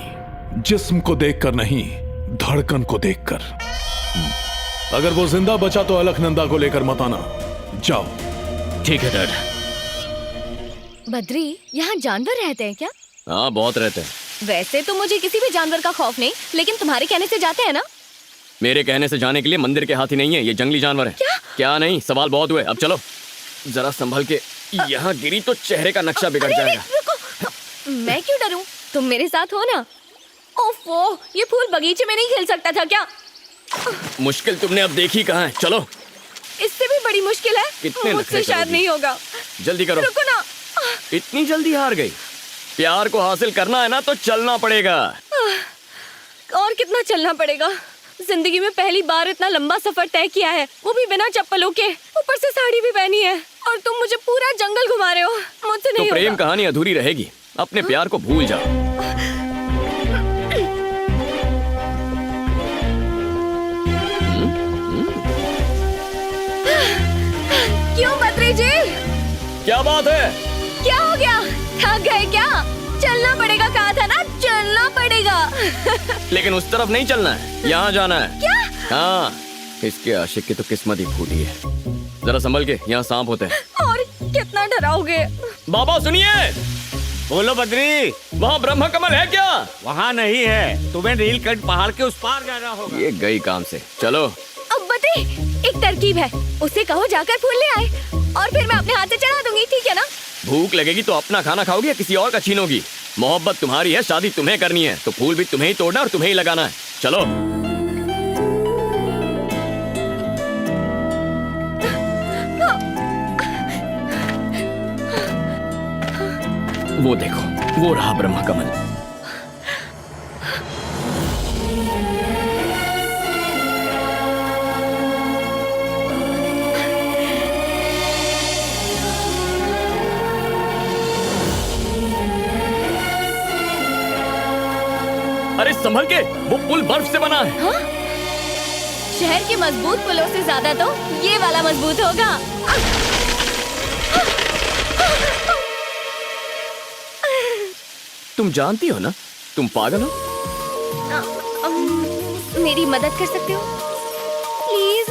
जिस्म को देखकर नहीं, धड़कन को देखकर। अगर वो जिंदा बचा तो अलकनंदा को लेकर मत आना। जाओ। ठीक है डैड। बद्री, यहाँ जानवर रहते हैं क्या? हाँ, बहुत रहते हैं। वैसे तो मुझे किसी भी जानवर का खौफ नहीं, लेकिन तुम्हारे कहने से जाते हैं ना? मेरे कहने से जाने के लिए मंदिर के हाथी नहीं है, ये जंगली जानवर है। क्या नहीं, सवाल बहुत हुए, अब चलो। जरा संभल के, यहाँ गिरी तो चेहरे का नक्शा बिगड़ जाएगा। रुको, मैं क्यों डरूं? तुम मेरे साथ हो ना। ओफो, ये फूल बगीचे में नहीं खिल सकता था क्या? मुश्किल तुमने अब देखी कहाँ है, चलो। इससे भी बड़ी मुश्किल है, कितने मुझसे शायद नहीं होगा। जल्दी करो। रुको ना। इतनी जल्दी हार गई? प्यार को हासिल करना है ना तो चलना पड़ेगा। और कितना चलना पड़ेगा? जिंदगी में पहली बार इतना लंबा सफर तय किया है, वो भी बिना चप्पलों के, ऊपर से साड़ी भी पहनी है, और तुम मुझे पूरा जंगल घुमा रहे हो। मुझसे नहीं तो प्रेम होगा। कहानी अधूरी रहेगी। अपने प्यार को भूल जाओ। क्यों बद्री जी? क्या बात है? क्या हो गया? थक गए क्या? चलना पड़ेगा, कहा था ना, चलना पड़ेगा। लेकिन उस तरफ नहीं चलना है, यहाँ जाना है। क्या? हाँ, इसके आशिक की तो किस्मत ही फूटी है। जरा संभल के, यहाँ सांप होते हैं। और कितना डराओगे? बाबा सुनिए। बोलो बद्री, वहाँ ब्रह्म कमल है क्या? वहाँ नहीं है, तुम्हें नीलकंठ पहाड़ के उस पार जाना होगा। ये गई काम से, चलो। अब बद्री, एक तरकीब है, उसे कहो जाकर फूल ले आए, और फिर मैं अपने हाथ से चढ़ा दूंगी, ठीक है ना? भूख लगेगी तो अपना खाना खाओगी या किसी और का छीनोगी? मोहब्बत तुम्हारी है, शादी तुम्हें करनी है, तो फूल भी तुम्हें ही तोड़ना और तुम्हें ही लगाना है। चलो। वो देखो, वो रहा ब्रह्म कमल। अरे संभल के, वो पुल बर्फ से बना है। हाँ? शहर के मजबूत पुलों से ज्यादा तो ये वाला मजबूत होगा। तुम जानती हो ना, तुम पागल हो। मेरी मदद कर सकते हो प्लीज?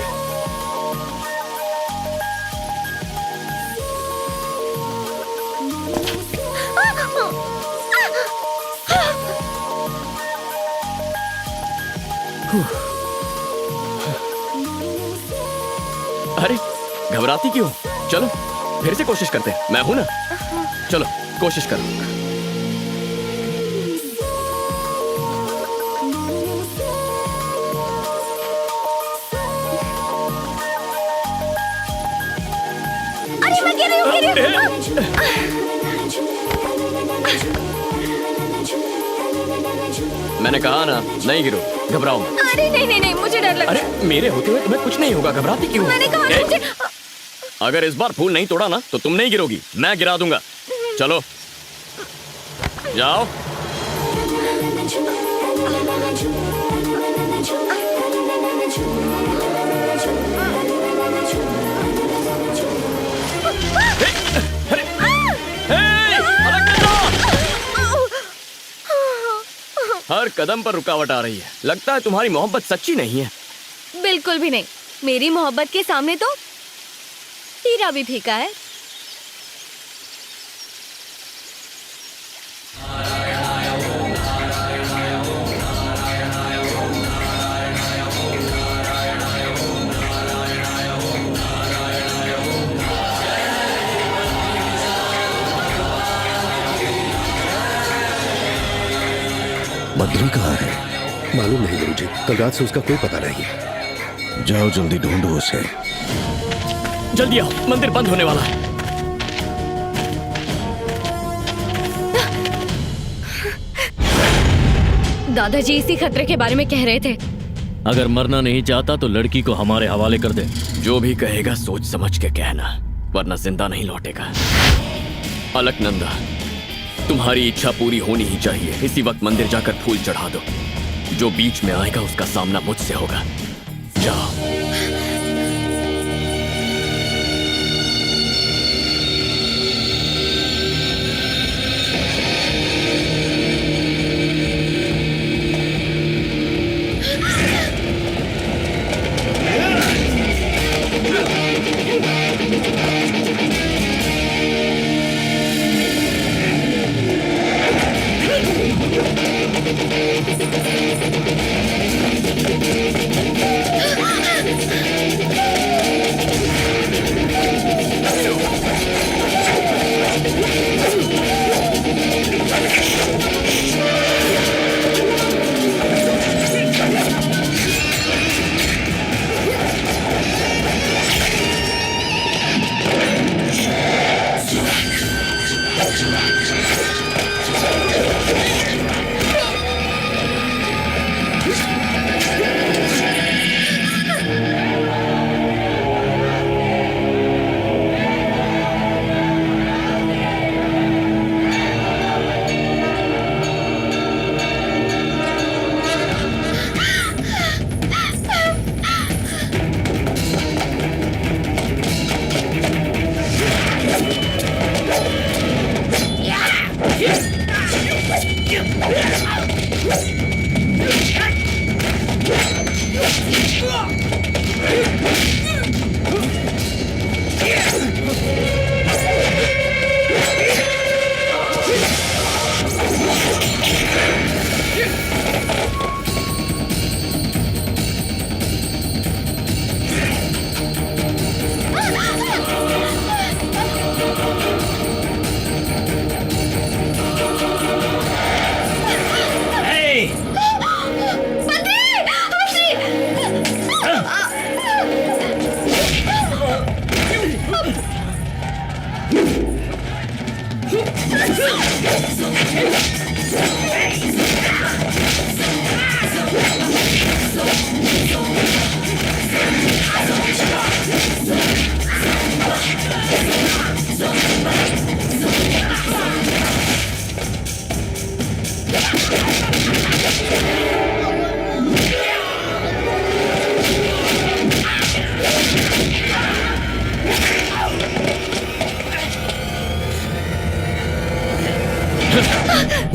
अरे घबराती क्यों? चलो फिर से कोशिश करते हैं, मैं हूं ना। चलो कोशिश करो। अरे मैं गिर रही हूँ। मैंने कहा ना, नहीं गिरो, घबराओ मत। अरे नहीं नहीं नहीं, मुझे डर लग रहा है। अरे मेरे होते हुए तुम्हें कुछ नहीं होगा, घबराती क्यों? मैंने कहा ना मुझे। अगर इस बार फूल नहीं तोड़ा ना तो तुम नहीं गिरोगी, मैं गिरा दूंगा। चलो। जाओ। हर कदम पर रुकावट आ रही है। लगता है तुम्हारी मोहब्बत सच्ची नहीं है। बिल्कुल भी नहीं। मेरी मोहब्बत के सामने तो हीरा भी फीका है। बद्री कहाँ है? मालूम नहीं गुरुजी, कल रात से उसका कोई पता नहीं है। जाओ जल्दी ढूंढो उसे। जल्दी आओ, मंदिर बंद होने वाला है। दादाजी इसी खतरे के बारे में कह रहे थे। अगर मरना नहीं चाहता तो लड़की को हमारे हवाले कर दे। जो भी कहेगा सोच समझ के कहना, वरना जिंदा नहीं लौटेगा। अलकनंदा, तुम्हारी इच्छा पूरी होनी ही चाहिए। इसी वक्त मंदिर जाकर फूल चढ़ा दो। जो बीच में आएगा उसका सामना मुझसे होगा। जाओ।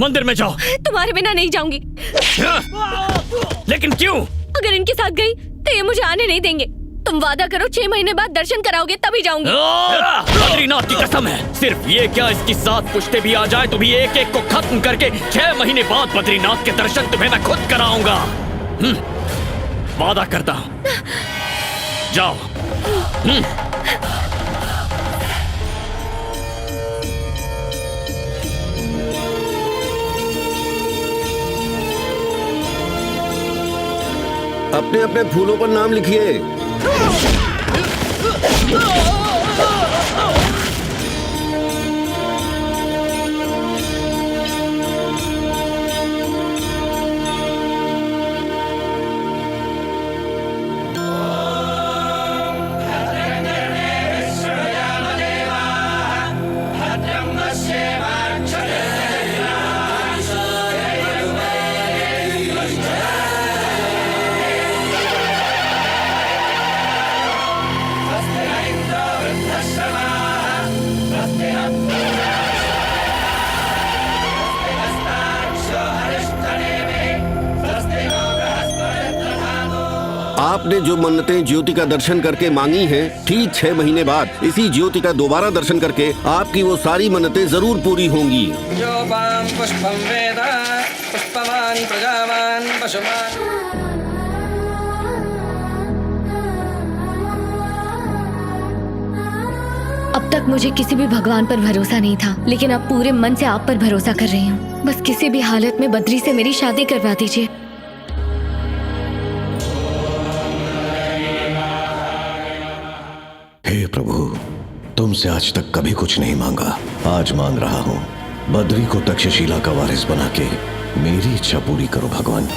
मंदिर में जाओ। तुम्हारे बिना नहीं जाऊंगी। लेकिन क्यों? अगर इनके साथ गई तो ये मुझे आने नहीं देंगे। तुम वादा करो 6 महीने बाद दर्शन कराओगे तभी जाऊंगी। बद्रीनाथ की कसम है, सिर्फ ये क्या इसकी 7 पुश्ते भी आ जाए तो भी एक एक को खत्म करके 6 महीने बाद बद्रीनाथ के दर्शन तुम्हें मैं खुद कराऊंगा। वादा करता हूँ। जाओ। अपने अपने फूलों पर नाम लिखिए। आपने जो मन्नतें ज्योति का दर्शन करके मांगी हैं, ठीक 6 महीने बाद इसी ज्योति का दोबारा दर्शन करके आपकी वो सारी मन्नतें जरूर पूरी होंगी। पुष्पं वेद पुष्पवान् प्रजावान् पशुमान्। अब तक मुझे किसी भी भगवान पर भरोसा नहीं था, लेकिन अब पूरे मन से आप पर भरोसा कर रही हूँ। बस किसी भी हालत में बद्री से मेरी शादी करवा दीजिए। हे प्रभु, तुमसे आज तक कभी कुछ नहीं मांगा, आज मांग रहा हूँ। बद्री को तक्षशिला का वारिस बना के मेरी इच्छा पूरी करो भगवान।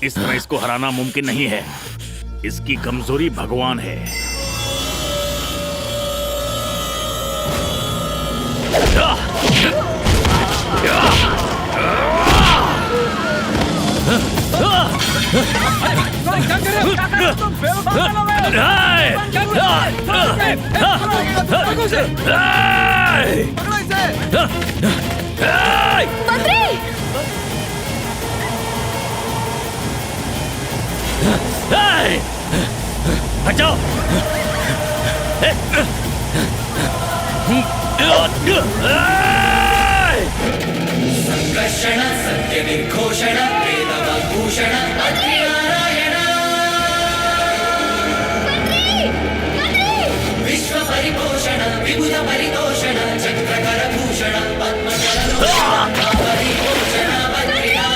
इस तरह इसको हराना मुमकिन नहीं है। इसकी कमजोरी भगवान है। हटाओ! संकर्षण सत्य निर्घोषण वेदवाग्भूषण नारायण विश्व परिपोषण विबुध परितोषण चक्रकर भूषण पद्मशरण परिपोषण मत गया।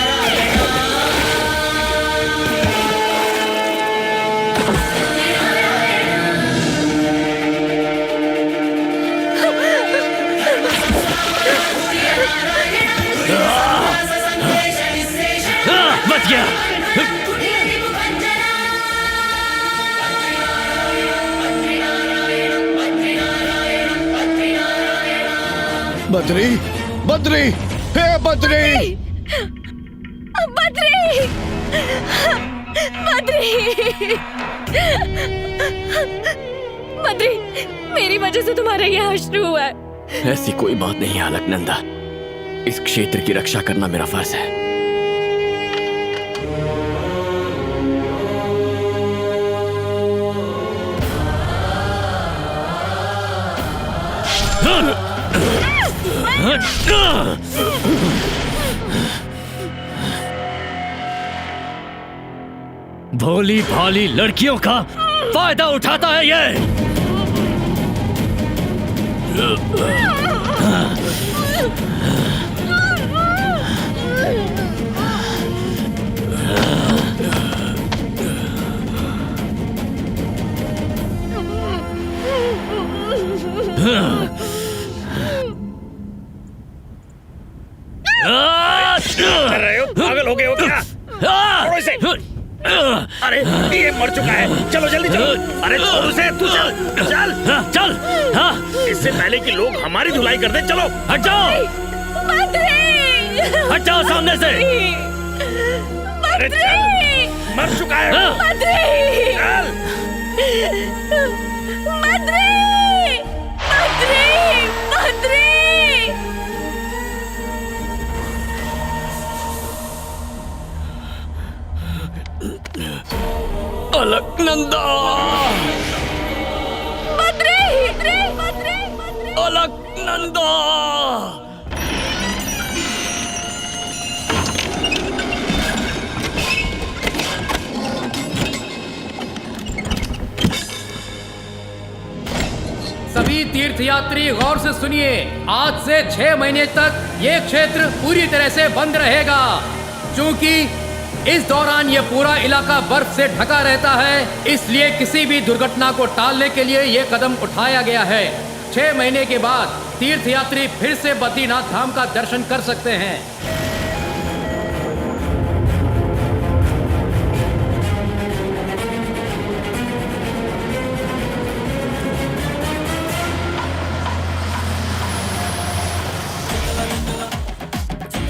बद्री, बद्री, हे बद्री! बद्री! बद्री! बद्री, मेरी वजह से तुम्हारा यह अश्रु हुआ है। ऐसी कोई बात नहीं है अलकनंदा। इस क्षेत्र की रक्षा करना मेरा फर्ज है। भोली भाली लड़कियों का फायदा उठाता है ये। कर रहे हो? पागल हो गए हो क्या? छोड़ो इसे। अरे ये मर चुका है। चलो जल्दी चलो। अरे छोड़ उसे, तू चल चल चल। इससे पहले कि लोग हमारी धुलाई कर दें, चलो हट जाओ। हट जाओ सामने से। अरे चल, मर चुका है। चल। अलकनंदा! अलकनंदा! सभी तीर्थयात्री गौर से सुनिए, आज से 6 महीने तक ये क्षेत्र पूरी तरह से बंद रहेगा, क्योंकि इस दौरान ये पूरा इलाका बर्फ से ढका रहता है। इसलिए किसी भी दुर्घटना को टालने के लिए ये कदम उठाया गया है। 6 महीने के बाद तीर्थयात्री फिर से बद्रीनाथ धाम का दर्शन कर सकते हैं।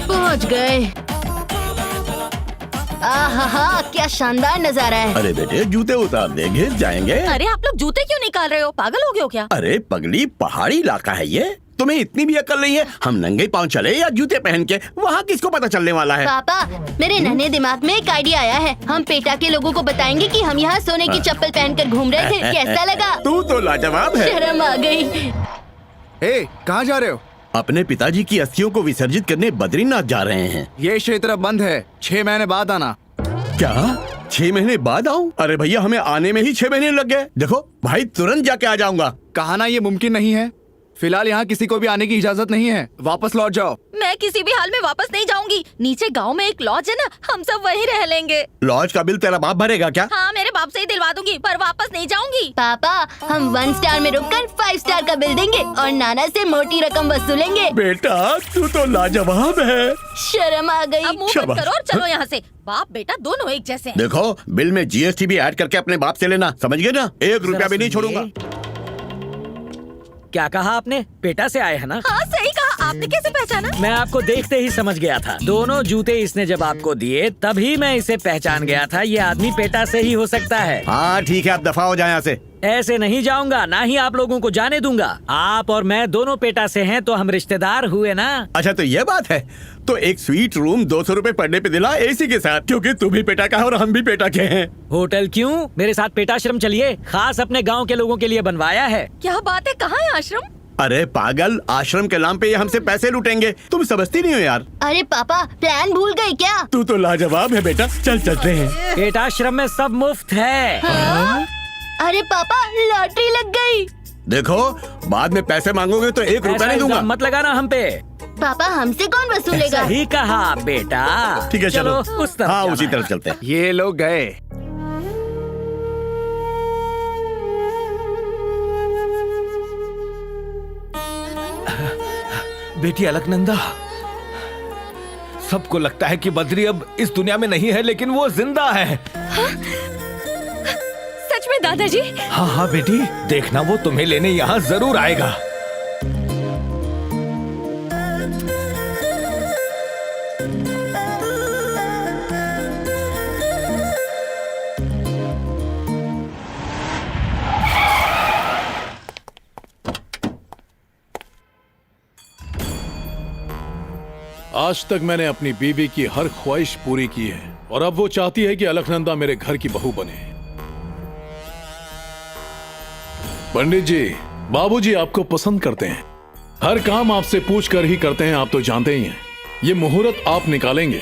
पहुंच गए। आहा, क्या शानदार नजारा है। अरे बेटे, जूते उतार दे, घिस जाएंगे। अरे आप लोग जूते क्यों निकाल रहे हो? पागल हो गए हो क्या? अरे पगली, पहाड़ी इलाका है ये। तुम्हें इतनी भी अकल नहीं है? हम नंगे पांव चले या जूते पहन के, वहाँ किसको पता चलने वाला है? पापा, मेरे नन्हे दिमाग में एक आइडिया आया है। हम पेटा के लोगों को बताएंगे कि हम यहाँ सोने की चप्पल पहनकर घूम रहे थे। कैसा लगा? तू तो लाजवाब है। शर्म आ गई। कहाँ जा रहे हो? अपने पिताजी की अस्थियों को विसर्जित करने बद्रीनाथ जा रहे हैं। ये क्षेत्र बंद है, 6 महीने बाद आना। क्या 6 महीने बाद आऊं? अरे भैया, हमें आने में ही 6 महीने लग गए। देखो भाई, तुरंत जाके आ जाऊंगा। कहा ना ये मुमकिन नहीं है। फिलहाल यहाँ किसी को भी आने की इजाजत नहीं है। वापस लौट जाओ। मैं किसी भी हाल में वापस नहीं जाऊंगी। नीचे गांव में एक लॉज है ना, हम सब वहीं रह लेंगे। लॉज का बिल तेरा बाप भरेगा क्या? हाँ, मेरे बाप से ही दिलवा दूंगी, पर वापस नहीं जाऊंगी। पापा, हम 1 स्टार में रुककर 5 स्टार का बिल देंगे और नाना से मोटी रकम वसूलेंगे। बेटा, तू तो लाजवाब है। शर्म आ गई। अब मुंह बंद करो और चलो यहाँ से। बाप बेटा दोनों एक जैसे हैं। देखो, बिल में GST भी ऐड करके अपने बाप से लेना, समझ गए ना? 1 रुपया भी नहीं छोड़ूंगा। क्या कहा आपने? पेटा से आए हैं ना? हाँ, सही कहा। आपने कैसे पहचाना? मैं आपको देखते ही समझ गया था। दोनों जूते इसने जब आपको दिए तभी मैं इसे पहचान गया था। ये आदमी पेटा से ही हो सकता है। हाँ ठीक है, आप दफा हो जाए यहाँ से। ऐसे नहीं जाऊंगा, ना ही आप लोगों को जाने दूंगा। आप और मैं दोनों पेटा से हैं, तो हम रिश्तेदार हुए ना। अच्छा, तो ये बात है। तो एक स्वीट रूम 200 रुपए पढ़ने पे दिला, AC के साथ, क्योंकि तू भी पेटा का है और हम भी पेटा के हैं। होटल क्यों? मेरे साथ पेटाश्रम चलिए, खास अपने गांव के लोगों के लिए बनवाया है। क्या बात है, कहाँ है आश्रम? अरे पागल, आश्रम के नाम पे ये हमसे पैसे लूटेंगे। तुम समझती नहीं हो यार। अरे पापा, प्लान भूल गए क्या? तू तो लाजवाब है बेटा, चल चलते हैं। पेटाश्रम में सब मुफ्त है। अरे पापा, लॉटरी लग गई। देखो, बाद में पैसे मांगोगे तो 1 रुपया नहीं दूंगा। मत लगाना हम पे। पापा, हमसे कौन वसूलेगा? सही कहा बेटा। ठीक है, चलो उस तरफ। हाँ, उसी तरफ चलते हैं। ये लोग गए। बेटी अलकनंदा, सबको लगता है कि बद्री अब इस दुनिया में नहीं है, लेकिन वो जिंदा है। सच में दादाजी? हाँ हाँ बेटी, देखना वो तुम्हें लेने यहाँ जरूर आएगा। आज तक मैंने अपनी बीवी की हर ख्वाहिश पूरी की है और अब वो चाहती है कि अलकनंदा मेरे घर की बहू बने। पंडित जी, बाबूजी आपको पसंद करते हैं। हर काम आपसे पूछ कर ही करते हैं, आप तो जानते ही हैं। ये मुहूर्त आप निकालेंगे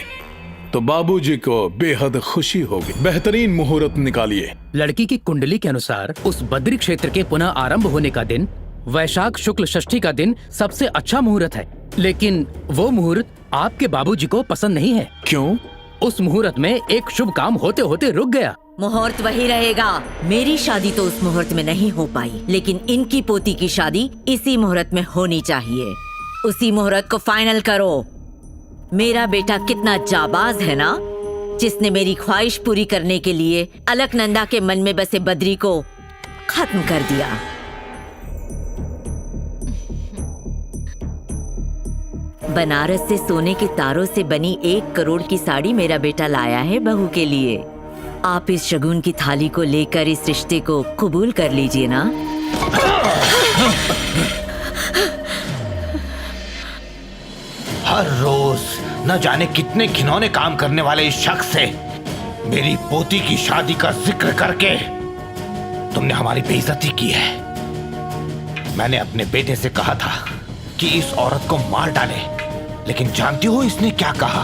तो बाबूजी को बेहद खुशी होगी। बेहतरीन मुहूर्त निकालिए। लड़की की कुंडली के अनुसार उस बद्री क्षेत्र के पुनः आरंभ होने का दिन वैशाख शुक्ल षष्ठी का दिन सबसे अच्छा मुहूर्त है, लेकिन वो मुहूर्त आपके बाबूजी को पसंद नहीं है। क्यों? उस मुहूर्त में एक शुभ काम होते होते रुक गया। मुहूर्त वही रहेगा। मेरी शादी तो उस मुहूर्त में नहीं हो पाई, लेकिन इनकी पोती की शादी इसी मुहूर्त में होनी चाहिए। उसी मुहूर्त को फाइनल करो। मेरा बेटा कितना जाबाज है ना, जिसने मेरी ख्वाहिश पूरी करने के लिए अलकनंदा के मन में बसे बद्री को खत्म कर दिया। बनारस से सोने के तारों से बनी 1 करोड़ की साड़ी मेरा बेटा लाया है बहू के लिए। आप इस शगुन की थाली को लेकर इस रिश्ते को कबूल कर लीजिए ना। हर रोज न जाने कितने घिनौने काम करने वाले इस शख्स से मेरी पोती की शादी का जिक्र करके तुमने हमारी बेइज्जती की है। मैंने अपने बेटे से कहा था कि इस औरत को मार डाले, लेकिन जानती हो इसने क्या कहा?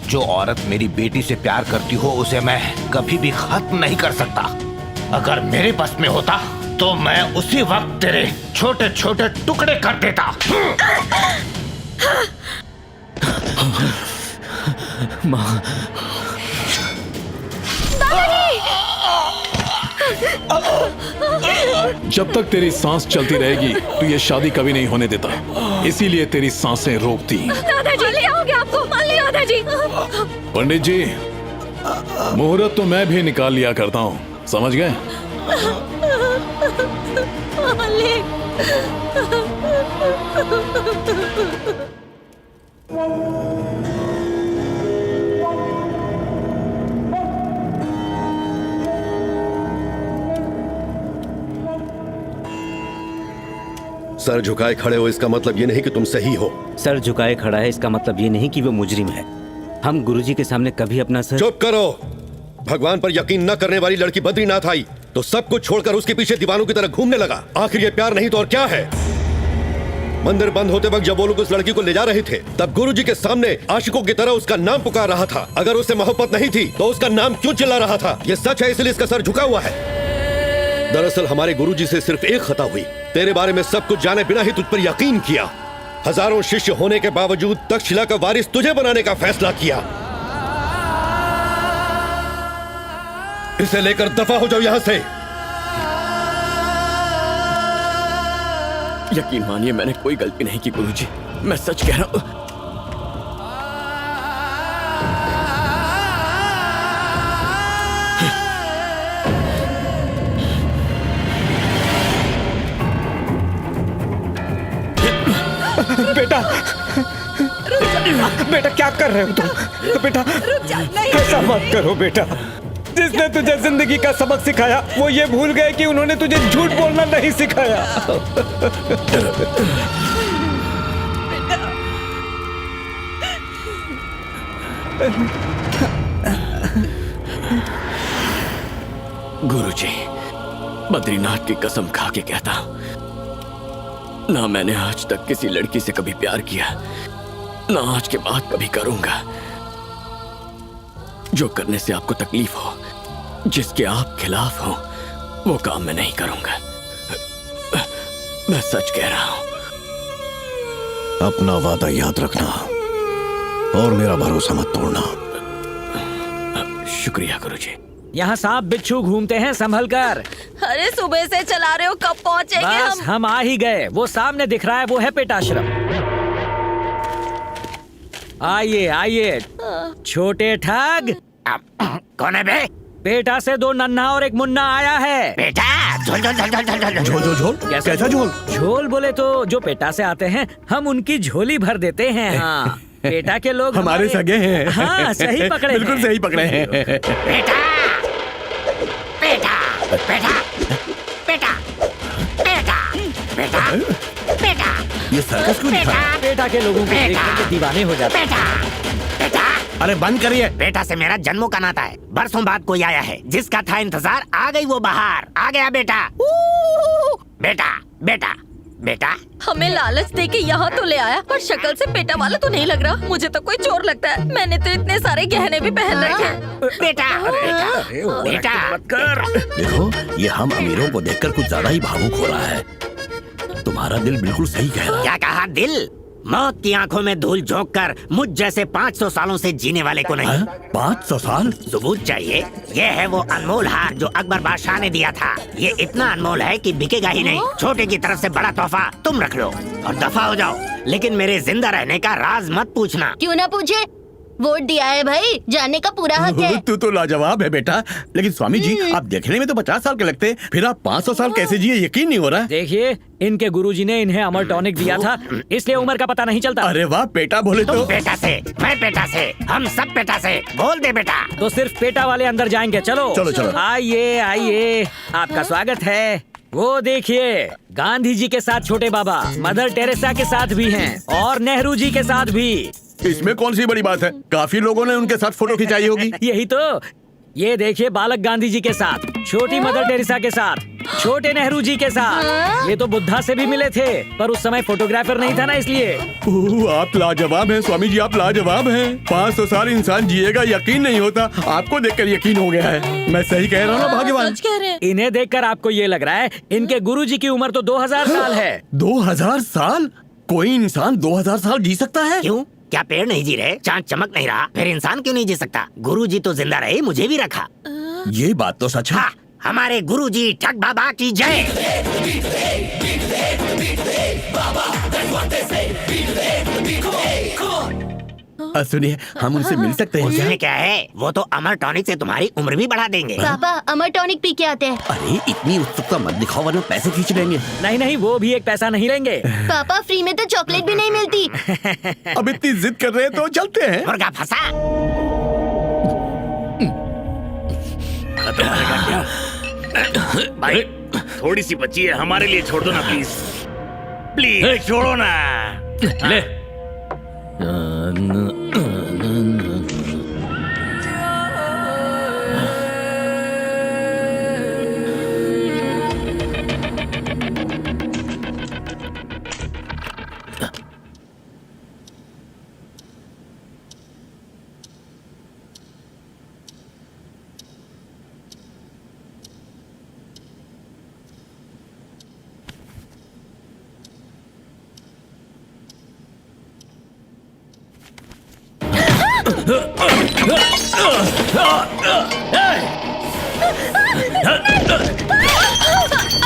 जो औरत मेरी बेटी से प्यार करती हो उसे मैं कभी भी खत्म नहीं कर सकता। अगर मेरे बस में होता तो मैं उसी वक्त तेरे छोटे छोटे टुकड़े कर देता। माँ, जब तक तेरी सांस चलती रहेगी तो ये शादी कभी नहीं होने देता, इसीलिए तेरी सांसें रोकती। दादाजी, ले आओगे आपको? मान लिया दादाजी। पंडित जी, मुहूर्त तो मैं भी निकाल लिया करता हूँ, समझ गए? सर झुकाए खड़े हो इसका मतलब ये नहीं कि तुम सही हो। सर झुकाए खड़ा है इसका मतलब ये नहीं कि वो मुजरिम है। हम गुरुजी के सामने कभी अपना सर। चुप करो। भगवान पर यकीन न करने वाली लड़की बद्रीनाथ आई तो सब कुछ छोड़कर उसके पीछे दीवानों की तरह घूमने लगा। आखिर ये प्यार नहीं तो और क्या है? मंदिर बंद होते वक्त जब वो लोग उस लड़की को ले जा रहे थे तब गुरुजी के सामने आशिकों की तरह उसका नाम पुकार रहा था। अगर उससे मोहब्बत नहीं थी तो उसका नाम क्यों चिल्ला रहा था? ये सच है इसलिए इसका सर झुका हुआ है। दरअसल हमारे गुरुजी से सिर्फ एक खता हुई, तेरे बारे में सब कुछ जाने बिना ही तुझ पर यकीन किया। हजारों शिष्य होने के बावजूद तक्षशिला का वारिस तुझे बनाने का फैसला किया। इसे लेकर दफा हो जाओ यहां से। यकीन मानिए मैंने कोई गलती नहीं की गुरुजी, मैं सच कह रहा हूं। बेटा बेटा क्या कर रहे हो तुम? बेटा ऐसा मत करो बेटा। जिसने तुझे जिंदगी का सबक सिखाया वो ये भूल गए कि उन्होंने तुझे झूठ बोलना नहीं सिखाया। गुरुजी, बद्रीनाथ की कसम खा के कहता हूं, ना मैंने आज तक किसी लड़की से कभी प्यार किया, ना आज के बाद कभी करूंगा। जो करने से आपको तकलीफ हो, जिसके आप खिलाफ हो, वो काम मैं नहीं करूंगा। मैं सच कह रहा हूं। अपना वादा याद रखना और मेरा भरोसा मत तोड़ना। शुक्रिया गुरुजी। यहाँ सांप बिच्छू घूमते हैं, संभल कर। अरे सुबह से चला रहे हो, कब पहुँचेंगे बस हम आ ही गए। वो सामने दिख रहा है, वो है पेटाश्रम। आइए आइए छोटे ठग। कौन है बे? पेटा से 2 नन्हा और 1 मुन्ना आया है। बेटा झोल झोल झोल झोल झोल झोल झोल झोल कैसा झोल? झोल बोले तो जो पेटा से आते हैं हम उनकी झोली भर देते हैं। हाँ पेटा के लोग हमारे सगे हैं। हाँ सही पकड़े, बिल्कुल सही पकड़े हैं। बेटा बेटा बेटा बेटा बेटा बेटा बेटा ये सर्कस क्यों दिखा? पेटा के लोगों को देख के दीवाने हो जाते हैं। बेटा अरे बंद करिए। बेटा से मेरा जन्मों का नाता है। बरसों बाद कोई आया है जिसका था इंतजार, आ गई वो बाहर। आ गया बेटा। बेटा बेटा बेटा हमें लालच दे के यहाँ तो ले आया, पर शक्ल से पेटा वाला तो नहीं लग रहा। मुझे तो कोई चोर लगता है। मैंने तो इतने सारे गहने भी पहन रखे हैं। बेटा बेटा मत कर। देखो ये हम अमीरों को देखकर कुछ ज्यादा ही भावुक हो रहा है। तुम्हारा दिल बिल्कुल सही कह रहा है। क्या कहा? दिल? मौत की आंखों में धूल झोंक कर मुझ जैसे 500 सालों से जीने वाले को नहीं। 500 साल? सबूत चाहिए? ये है वो अनमोल हार जो अकबर बादशाह ने दिया था। ये इतना अनमोल है कि बिकेगा ही नहीं। छोटे की तरफ से बड़ा तोहफा तुम रख लो और दफा हो जाओ। लेकिन मेरे जिंदा रहने का राज मत पूछना। क्यों ना पूछे? वोट दिया है भाई, जानने का पूरा हक है। तू तो लाजवाब है बेटा। लेकिन स्वामी जी आप देखने में तो 50 साल के लगते, फिर आप 500 साल कैसे जिए? यकीन नहीं हो रहा। देखिए इनके गुरुजी ने इन्हें अमर टॉनिक दिया था, इसलिए उम्र का पता नहीं चलता। अरे वाह पेटा बोले तो। पेटा से, मैं पेटा से, हम सब पेटा से। बोल दे बेटा। तो सिर्फ पेटा वाले अंदर जाएंगे। चलो चलो चलो। आइए आइए, आपका स्वागत है। वो देखिए गांधी जी के साथ छोटे बाबा, मदर टेरेसा के साथ भी हैं और नेहरू जी के साथ भी। इसमें कौन सी बड़ी बात है? काफी लोगों ने उनके साथ फोटो खिंचाई होगी। यही तो। ये देखिए बालक गांधी जी के साथ, छोटी मदर टेरेसा के साथ, छोटे नेहरू जी के साथ। ये तो बुद्धा से भी मिले थे, पर उस समय फोटोग्राफर नहीं था ना, इसलिए। आप लाजवाब हैं स्वामी जी, आप लाजवाब हैं। 500 साल इंसान जिएगा यकीन नहीं होता, आपको देखकर यकीन हो गया है। मैं सही कह रहा हूँ ना भाग्यवान? इन्हें देखकर आपको ये लग रहा है इनके गुरुजी की उम्र तो 2000 साल है। 2000 साल? कोई इंसान 2000 साल जी सकता है? क्यों? क्या पेड़ नहीं जी रहे? चांद चमक नहीं रहा? फिर इंसान क्यों नहीं जी सकता? गुरुजी तो जिंदा रहे, मुझे भी रखा। ये बात तो सच है। हाँ, हमारे गुरुजी ठग बाबा की जय। सुनिए हम उनसे मिल सकते हैं? उसमें क्या है? वो तो अमर टॉनिक से तुम्हारी उम्र भी बढ़ा देंगे। पापा अमर टॉनिक पी के आते हैं। अरे इतनी उत्सुकता मत दिखाओ वरना पैसे खींच लेंगे। नहीं नहीं, वो भी एक पैसा नहीं लेंगे। पापा फ्री में तो चॉकलेट भी नहीं मिलती। अब इतनी जिद कर रहे हैं तो चलते हैं। मुर्गा फंसा। भाई थोड़ी सी बची है, हमारे लिए छोड़ दो ना प्लीज। प्लीज छोड़ो ना। ले।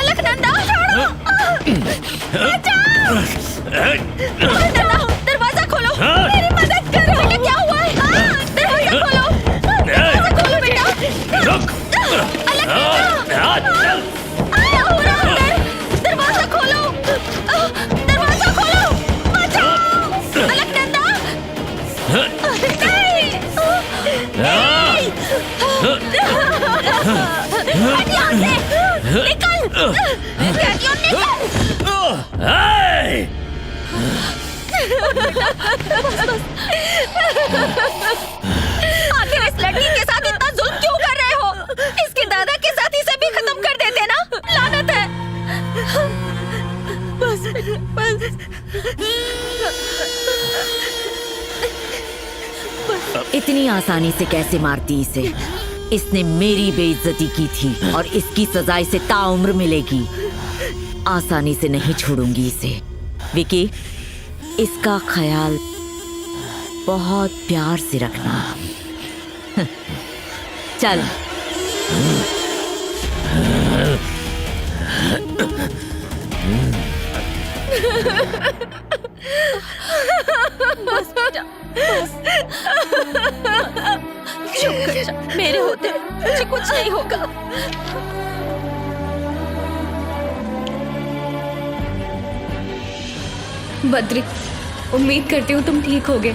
अलकनंदा छोड़ो। दरवाजा खोलो, मेरी मदद करो। बेटा क्या हुआ है? दरवाजा खोलो, दरवाजा खोलो बेटा। अलकनंदा आया हो रहा है। दरवाजा खोलो, दरवाजा खोलो, बचाओ। अलकनंदा हट यहाँ से, निकल। डैडियो निकल। आखिर इस लड़की के साथ इतना जुल्म क्यों कर रहे हो? इसके दादा के साथ इसे भी खत्म कर देते ना। लानत है। बस इतनी आसानी से कैसे मारती इसे? इसने मेरी बेइज्जती की थी और इसकी सजा इसे ताउम्र मिलेगी। आसानी से नहीं छोड़ूंगी इसे। विकी, इसका ख्याल बहुत प्यार से रखना। चल। बस बेटा, बस। चुप कर जा। मेरे होते मुझे कुछ नहीं होगा। बद्री, उम्मीद करती हूँ तुम ठीक होगे।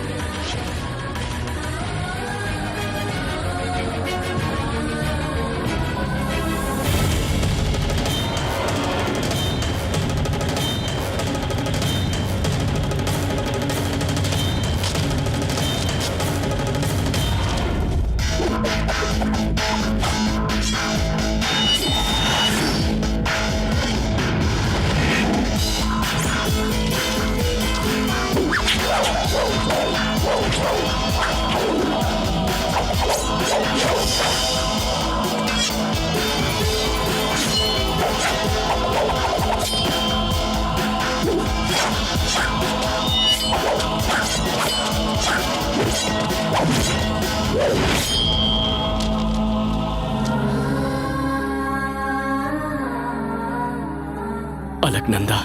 अलकनंदा।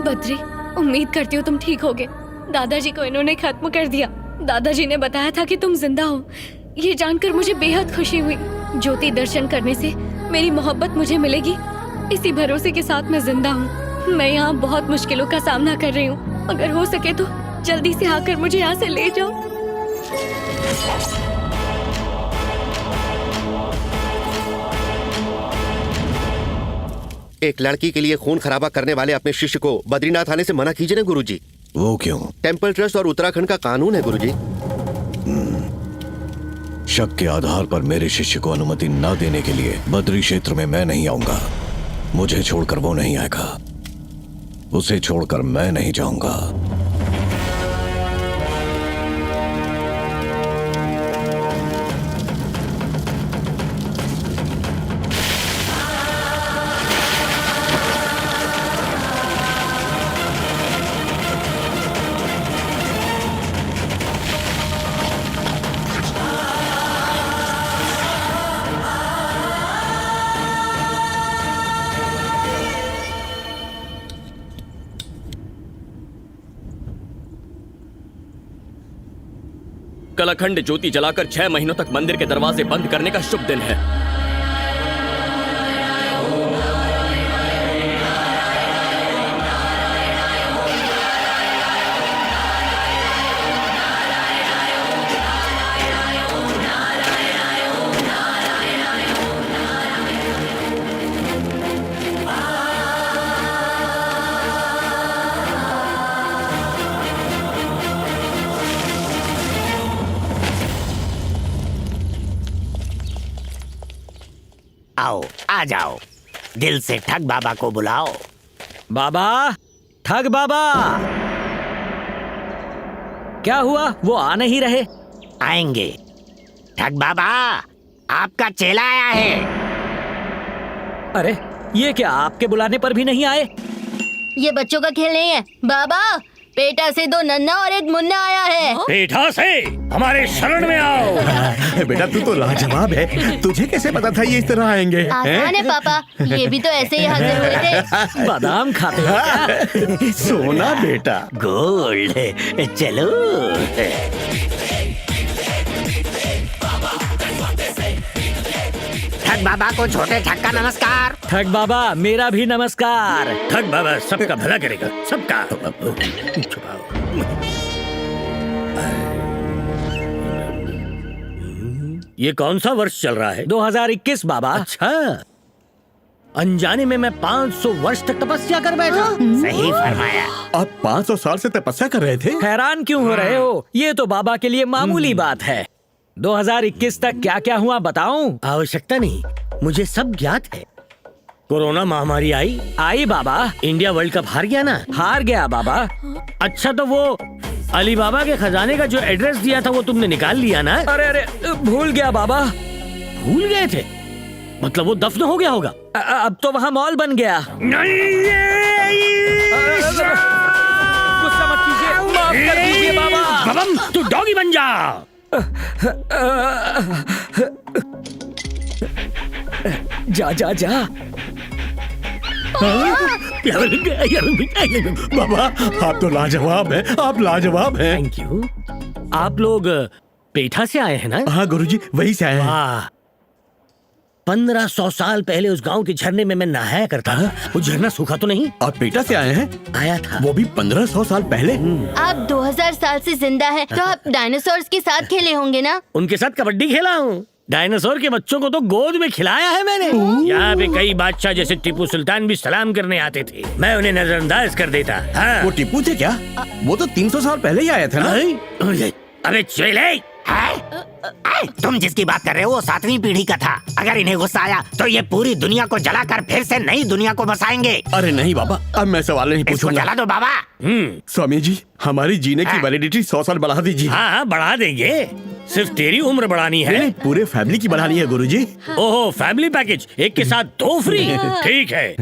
बद्री, उम्मीद करती हूँ तुम ठीक होगे। दादाजी को इन्होंने खत्म कर दिया। दादाजी ने बताया था कि तुम जिंदा हो। ये जानकर मुझे बेहद खुशी हुई। ज्योति दर्शन करने से मेरी मोहब्बत मुझे मिलेगी, इसी भरोसे के साथ मैं जिंदा हूँ। मैं यहाँ बहुत मुश्किलों का सामना कर रही हूँ। अगर हो सके तो जल्दी से आकर मुझे यहाँ से ले जाओ। एक लड़की के लिए खून खराबा करने वाले अपने शिष्य को बद्रीनाथ आने से मना कीजिए ना गुरुजी। वो क्यों? टेंपल ट्रस्ट और उत्तराखंड का कानून है गुरुजी। शक के आधार पर मेरे शिष्य को अनुमति न देने के लिए बद्री क्षेत्र में मैं नहीं आऊंगा। मुझे छोड़कर वो नहीं आएगा, उसे छोड़कर मैं नहीं जाऊंगा। कलाखंड ज्योति जलाकर 6 महीनों तक मंदिर के दरवाजे बंद करने का शुभ दिन है। आओ आ जाओ, दिल से ठग बाबा को बुलाओ। बाबा, ठग बाबा, क्या हुआ? वो आ नहीं रहे। आएंगे। ठग बाबा, आपका चेला आया है। अरे ये क्या, आपके बुलाने पर भी नहीं आए? ये बच्चों का खेल नहीं है बाबा। पेटा से 2 नन्ना और 1 मुन्ना आया है। पेटा से हमारे शरण में आओ। बेटा तू तो लाजवाब है, तुझे कैसे पता था ये इस तरह आएंगे? आसान है पापा, ये भी तो ऐसे ही हाजिर हुए थे। बादाम खाते हो क्या? सोना बेटा। गोल्ड, चलो। ठग बाबा को छोटे ठग का नमस्कार। ठग बाबा, मेरा भी नमस्कार। ठग बाबा सबका भला करेगा, सबका। ये कौन सा वर्ष चल रहा है? 2021 बाबा। अच्छा, अनजाने में मैं 500 वर्ष तक तपस्या कर बैठा। सही फरमाया। आप 500 साल से तपस्या कर रहे थे? हैरान क्यों हो रहे हो? ये तो बाबा के लिए मामूली बात है। 2021 तक क्या क्या हुआ बताऊं? आवश्यकता नहीं, मुझे सब ज्ञात है। कोरोना महामारी आई बाबा। इंडिया वर्ल्ड कप हार गया ना? हार गया बाबा। अच्छा, तो वो अली बाबा के खजाने का जो एड्रेस दिया था वो तुमने निकाल लिया ना? अरे अरे, भूल गया बाबा। भूल गए थे? मतलब वो दफन हो गया होगा। अब तो वहाँ मॉल बन गया। गुस्सा मत कीजिए, माफ कर दीजिए बाबा। बबम, तू डॉगी बन जा। जा जा जा। बाबा आप तो लाजवाब हैं, आप लाजवाब हैं। Thank you. आप लोग पेठा से आए हैं ना? हाँ गुरुजी, वही से आए हैं। वाह, 1500 साल पहले उस गांव के झरने में मैं नहाया करता था। वो झरना सूखा तो नहीं? आप पेटा से आए हैं? आया था। वो भी 1500 साल पहले? आप 2000 साल से जिंदा हैं, तो आप डायनासोर्स के साथ खेले होंगे ना? उनके साथ कबड्डी खेला हूँ। डायनासोर के बच्चों को तो गोद में खिलाया है मैंने। यहाँ पे कई बादशाह जैसे टिप्पू सुल्तान भी सलाम करने आते थे, मैं उन्हें नजरअंदाज कर देता। हाँ। वो टिप्पू थे क्या? वो तो 300 साल पहले ही आया था ना? अबे चेले, तुम जिसकी बात कर रहे हो वो 7वीं पीढ़ी का था। अगर इन्हें गुस्सा आया तो ये पूरी दुनिया को जलाकर फिर से नई दुनिया को बसाएंगे। अरे नहीं बाबा, अब मैं सवाल नहीं पूछूंगा। जला दो बाबा। स्वामी जी, हमारी जीने की वैलिडिटी 100 साल बढ़ा दीजिए। हाँ, बढ़ा देंगे। सिर्फ तेरी उम्र बढ़ानी है? नहीं, पूरे फैमिली की बढ़ानी है गुरुजी। ओहो, फैमिली पैकेज, एक के साथ 2 फ्री। ठीक है।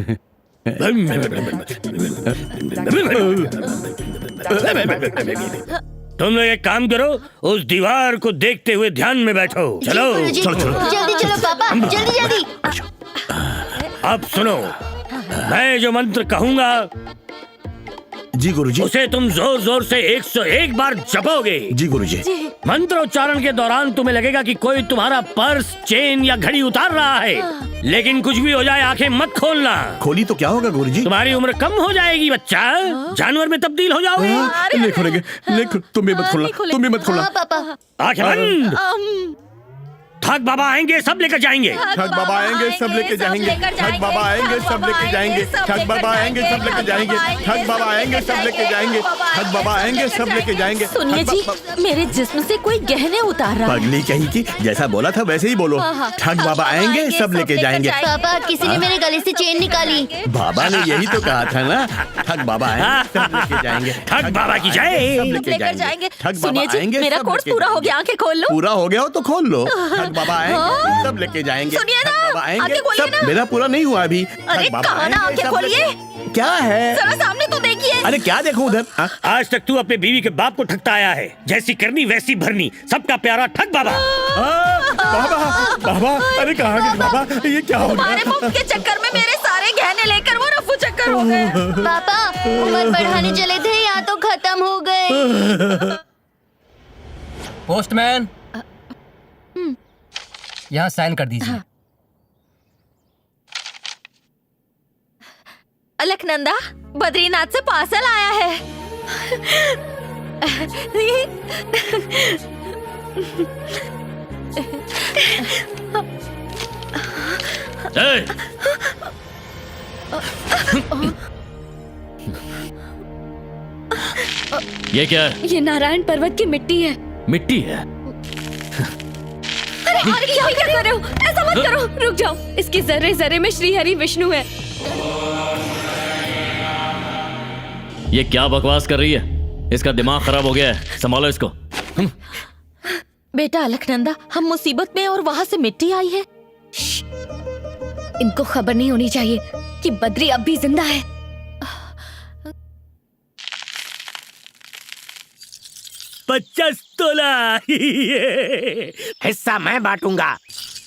तुम लोग एक काम करो, उस दीवार को देखते हुए ध्यान में बैठो। चलो चलो चलो, जल्दी चलो पापा, जल्दी जल्दी। अब सुनो, मैं जो मंत्र कहूँगा जी गुरुजी, उसे तुम जोर जोर से 101 बार जपोगे। जी गुरुजी। मंत्रोच्चारण के दौरान तुम्हें लगेगा कि कोई तुम्हारा पर्स, चेन या घड़ी उतार रहा है, लेकिन कुछ भी हो जाए आंखें मत खोलना। खोली तो क्या होगा गुरुजी? तुम्हारी उम्र कम हो जाएगी बच्चा, जानवर में तब्दील हो जाओगे। नहीं खोलेंगे, तुम भी मत खोलना, तुम भी मत खोलना। आंखें बंद। ठग बाबा आएंगे, सब लेकर जाएंगे। ठग बाबा आएंगे, सब लेके जाएंगे। ठग बाबा आएंगे, सब लेके जाएंगे। ठग बाबा आएंगे, सब लेके जाएंगे। ठग बाबा आएंगे, सब लेके जाएंगे। ठग बाबा आएंगे, सब लेके जाएंगे। सुनिए जी, मेरे जिस्म से कोई गहने उतार रहा है। पगली कहीं की, जैसा बोला था वैसे ही बोलो। ठग बाबा आएंगे, सब लेके जाएंगे। पापा, किसी ने मेरे गले से चेन निकाली। बाबा ने यही तो कहा था ना, ठग बाबा आएंगे, सब लेके जाएंगे। ठग बाबा की जय। सब लेकर जाएंगे। ठग सुनिए बाबा जी, आएंगे, मेरा सब कोर्स लेके पूरा हो जाएंगे। गया, आंखें खोल लो। पूरा हो गया हो तो खोल लो। ठग बाबा आएंगे, सब लेके जाएंगे। सुनिए ना, ठग बाबा आएंगे, आंखें खोलिए सब। ना। मेरा पूरा नहीं हुआ अभी। अरे ठग बाबा कहाँ ना, आएंगे, आंखें सब खोलिए। लेके- क्या है? जरा सामने तो देखिए। अरे क्या देखूं उधर? आज तक तू अपने बीवी के बाप को ठगता आया है, जैसी करनी वैसी भरनी, सबका प्यारा ठग बाबा। बाबा, बाबा, अरे कहाँ गए बाबा? ये क्या हो तुम्हारे गया? मुफ्त के चक्कर में मेरे सारे गहने लेकर वो रफू चक्कर हो गए। पापा, उम्र बढ़ाने चले थे, यहाँ तो खत्म हो गए। पोस्टमैन, यहाँ साइन कर दीजिए। अलकनंदा, बद्रीनाथ से पार्सल आया है। ये क्या है? ये नारायण पर्वत की मिट्टी है। मिट्टी है? अरे क्या कर रहे हो? ऐसा मत करो, रुक जाओ। इसकी जर्रे जर्रे में श्री हरि विष्णु है। ये क्या बकवास कर रही है? इसका दिमाग खराब हो गया है, संभालो इसको। बेटा अलकनंदा, हम मुसीबत में और वहाँ से मिट्टी आई है। इनको खबर नहीं होनी चाहिए कि बद्री अब भी जिंदा है। 50 तोला हिस्सा मैं बांटूंगा।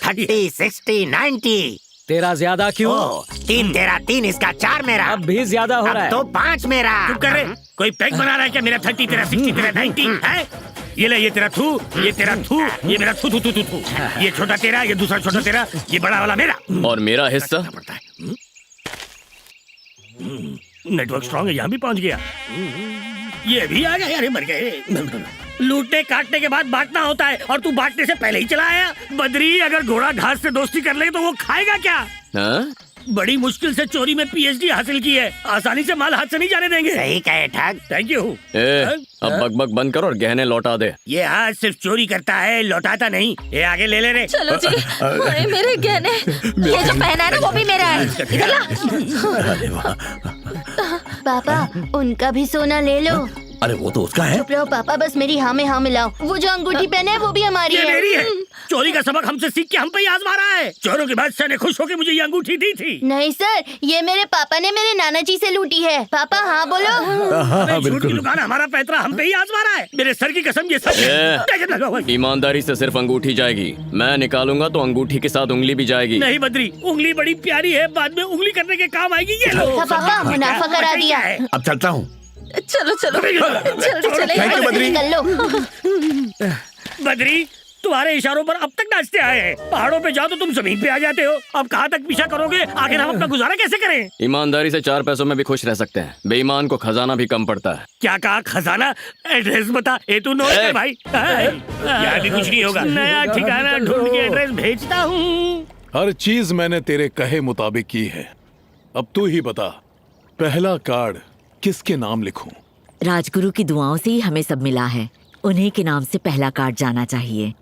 30, 60, 90। तेरा ज्यादा क्यों? 3 तेरा, 3 इसका, 4 मेरा। अब भी ज्यादा हो रहा है। तो 5 मेरा। चुप कर रहे, कोई पैक बना रहा है क्या? मेरा 30 तेरा, 60 तेरा, 90 है। ये ले, ये तेरा थू, ये तेरा थू, ये मेरा थू थू थू थू थू। ये छोटा तेरा, ये दूसरा छोटा तेरा, ये बड़ा वाला मेरा। और मेरा हिस्सा? नेटवर्क स्ट्रांग है, यहाँ भी पहुँच गया। ये भी आ गया, अरे मर गए। लूटने काटने के बाद बांटना होता है और तू बांटने से पहले ही चला आया। बद्री, अगर घोड़ा घास से दोस्ती कर ले तो वो खाएगा क्या? हाँ? बड़ी मुश्किल से चोरी में पीएचडी हासिल की है, आसानी से माल हाथ से नहीं जाने देंगे। सही कहे ठग। Thank you. अब बकबक बंद कर और गहने लौटा दे। ये हाथ सिर्फ चोरी करता है, लौटाता नहीं। ये आगे ले ले रे। चलो जी। अरे मेरे गहने, ये जो पहना है ना वो भी मेरा है। इधर ला। पापा, उनका भी सोना ले लो। अरे वो तो उसका है। चुप रहो पापा, बस मेरी हाँ में हाँ मिलाओ। वो जो अंगूठी पहने है वो भी हमारी ये है। मेरी है। चोरी का सबक हमसे सीख के हम पे ही आजमा रहा है। चोरों के बादशाह ने खुश होकर मुझे ये अंगूठी दी थी। नहीं सर, ये मेरे पापा ने मेरे नाना जी से लूटी है। पापा हाँ बोलो। हाँ, झूठ की दुकान, हमारा पैतरा हम पे ही आजमा रहा है। मेरे सर की कसम, ये सच है। ईमानदारी से सिर्फ अंगूठी जाएगी। मैं निकालूंगा तो अंगूठी के साथ उंगली भी जाएगी। नहीं बद्री, उंगली बड़ी प्यारी है, बाद में उंगली करने के काम आएगी। ये लो। पापा मुनाफा करा दिया। अब चलता हूँ। चलो चलो जल्दी चले। Thank you Badri. निकल लो। बद्री, तुम्हारे इशारों पर अब तक नाचते आए हैं। पहाड़ों पे जाओ तो तुम जमीन पे आ जाते हो। अब कहाँ तक पीछा करोगे? आखिर हम अपना गुजारा कैसे करें? ईमानदारी से 4 पैसों में भी खुश रह सकते हैं, बेईमान को खजाना भी कम पड़ता है। क्या कहा? खजाना? एड्रेस बता। ए तू नोट कर भाई। यहाँ भी कुछ नहीं होगा। नया ठिकाना ढूंढ के एड्रेस भेजता हूँ। हर चीज मैंने तेरे कहे मुताबिक की है। अब तू ही बता, पहला कार्ड किसके नाम लिखूं? राजगुरु की दुआओं से ही हमें सब मिला है। उन्हीं के नाम से पहला कार्ड जाना चाहिए।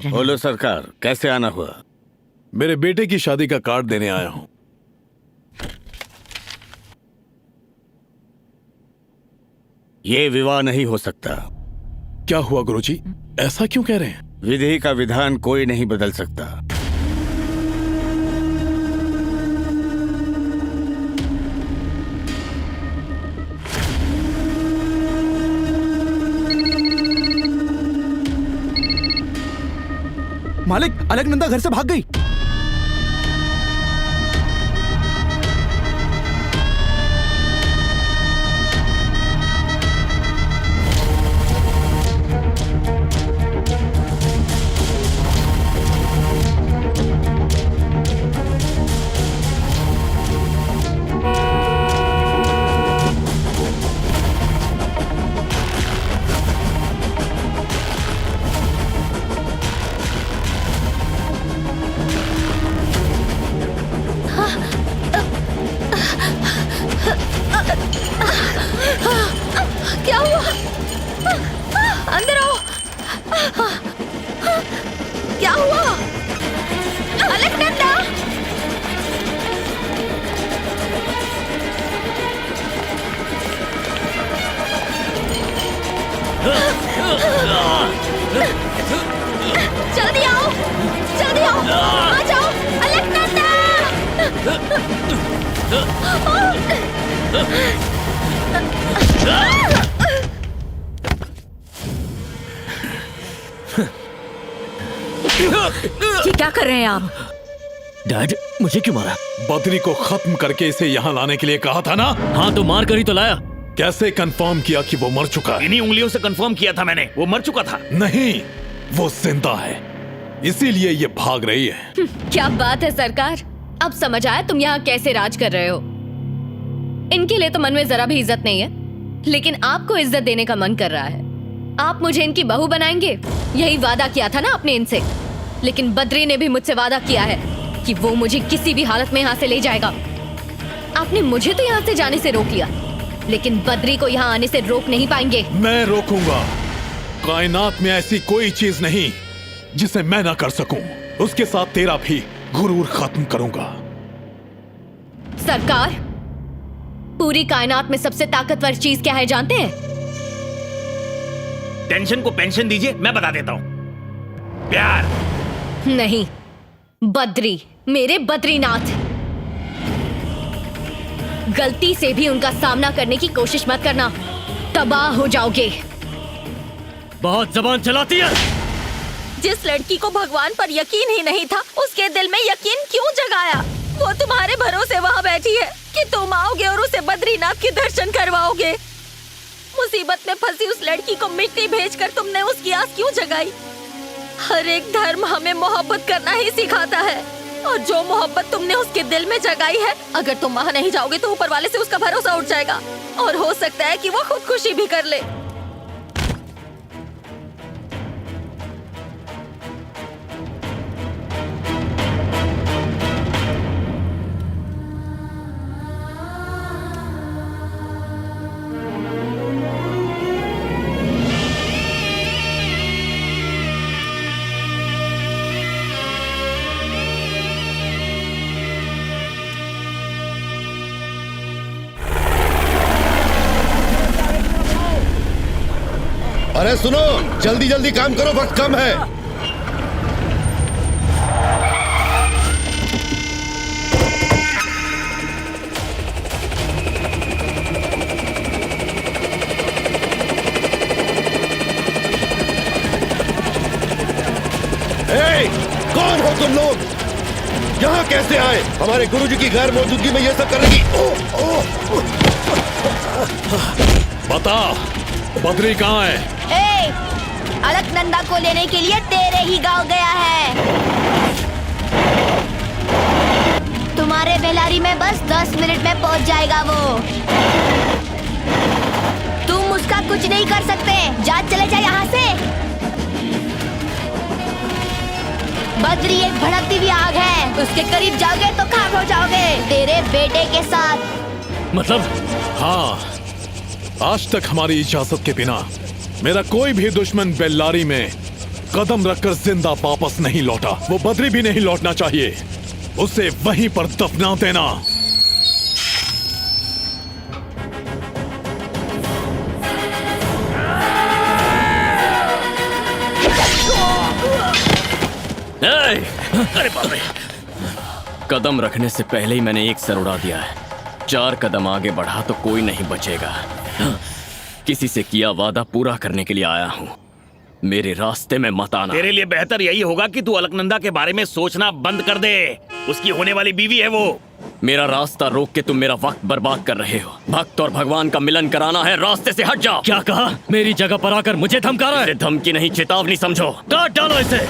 बोलो सरकार, कैसे आना हुआ? मेरे बेटे की शादी का कार्ड देने आया हूं। ये विवाह नहीं हो सकता। क्या हुआ गुरुजी, ऐसा क्यों कह रहे हैं? विधि का विधान कोई नहीं बदल सकता। मालिक, अलकनंदा घर से भाग गई। क्या हुआ? अंदर आओ। क्या हुआ? अलकनंदा! जल्दी आओ, जल्दी आओ, आ जाओ, अलकनंदा! ये क्या कर रहे हैं आप? डैड, मुझे क्यों मारा? बद्री को खत्म करके इसे यहाँ लाने के लिए कहा था ना? हाँ, तो मार कर ही तो लाया। कैसे कंफर्म किया कि वो मर चुका है? इन्हीं उंगलियों से कंफर्म किया था मैंने, वो मर चुका था। नहीं, वो जिंदा है, इसीलिए ये भाग रही है। क्या बात है सरकार, अब समझ आया तुम यहाँ कैसे राज कर रहे हो। इनके लिए तो मन में जरा भी इज्जत नहीं है। लेकिन आपको इज्जत देने का मन कर रहा है। आप मुझे इनकी बहू बनाएंगे, यही वादा किया था ना आपने इनसे। लेकिन बद्री ने भी मुझसे वादा किया है कि वो मुझे किसी भी हालत में यहाँ से ले जाएगा। आपने मुझे तो यहाँ से जाने से रोक लिया, लेकिन बद्री को यहाँ आने से रोक नहीं पाएंगे। मैं रोकूंगा। कायनात में ऐसी कोई चीज नहीं जिसे मैं ना कर सकूं। उसके साथ तेरा भी गुरूर खत्म करूंगा। सरकार, पूरी कायनात में सबसे ताकतवर चीज क्या है जानते हैं? टेंशन को पेंशन दीजिए, मैं बता देता हूँ। प्यार नहीं, बद्री, मेरे बद्रीनाथ। गलती से भी उनका सामना करने की कोशिश मत करना, तबाह हो जाओगे। बहुत जबान चलाती है। जिस लड़की को भगवान पर यकीन ही नहीं था, उसके दिल में यकीन क्यों जगाया? वो तुम्हारे भरोसे वहाँ बैठी है कि तुम आओगे और उसे बद्रीनाथ के दर्शन करवाओगे। मुसीबत में फंसी उस लड़की को मिट्टी भेजकर तुमने उसकी आस क्यों जगाई? हर एक धर्म हमें मोहब्बत करना ही सिखाता है, और जो मोहब्बत तुमने उसके दिल में जगाई है, अगर तुम वहाँ नहीं जाओगे तो ऊपर वाले से उसका भरोसा उठ जाएगा और हो सकता है कि वो खुदकुशी भी कर ले। अरे सुनो, जल्दी जल्दी काम करो, वक्त कम है। कौन हो तुम लोग? यहाँ कैसे आए? हमारे गुरुजी की गैर मौजूदगी में ये सब करने की? बता, बद्री कहाँ है? अलकनंदा को लेने के लिए तेरे ही गांव गया है। तुम्हारे बेलारी में बस 10 मिनट में पहुंच जाएगा वो। तुम उसका कुछ नहीं कर सकते। जा, चले जा यहाँ से। बद्री एक भड़कती हुई आग है, उसके करीब जाओगे तो खाक हो जाओगे, तेरे बेटे के साथ। मतलब? हाँ, आज तक हमारी इजाजत के बिना मेरा कोई भी दुश्मन बेल्लारी में कदम रखकर जिंदा वापस नहीं लौटा। वो बद्री भी नहीं लौटना चाहिए। उसे वहीं पर दफना देना। अरे बाप रे! कदम रखने से पहले ही मैंने एक सर उड़ा दिया है। 4 कदम आगे बढ़ा तो कोई नहीं बचेगा। किसी से किया वादा पूरा करने के लिए आया हूँ। मेरे रास्ते में मत आना। तेरे लिए बेहतर यही होगा कि तू अलकनंदा के बारे में सोचना बंद कर दे। उसकी होने वाली बीवी है वो। मेरा रास्ता रोक के तुम मेरा वक्त बर्बाद कर रहे हो। भक्त और भगवान का मिलन कराना है, रास्ते से हट जाओ। क्या कहा? मेरी जगह पर आकर मुझे धमका रहा है? धमकी नहीं, चेतावनी समझो। काट डालो इसे।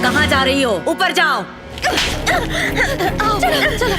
कहाँ जा रही हो? ऊपर जाओ। चलो, चलो।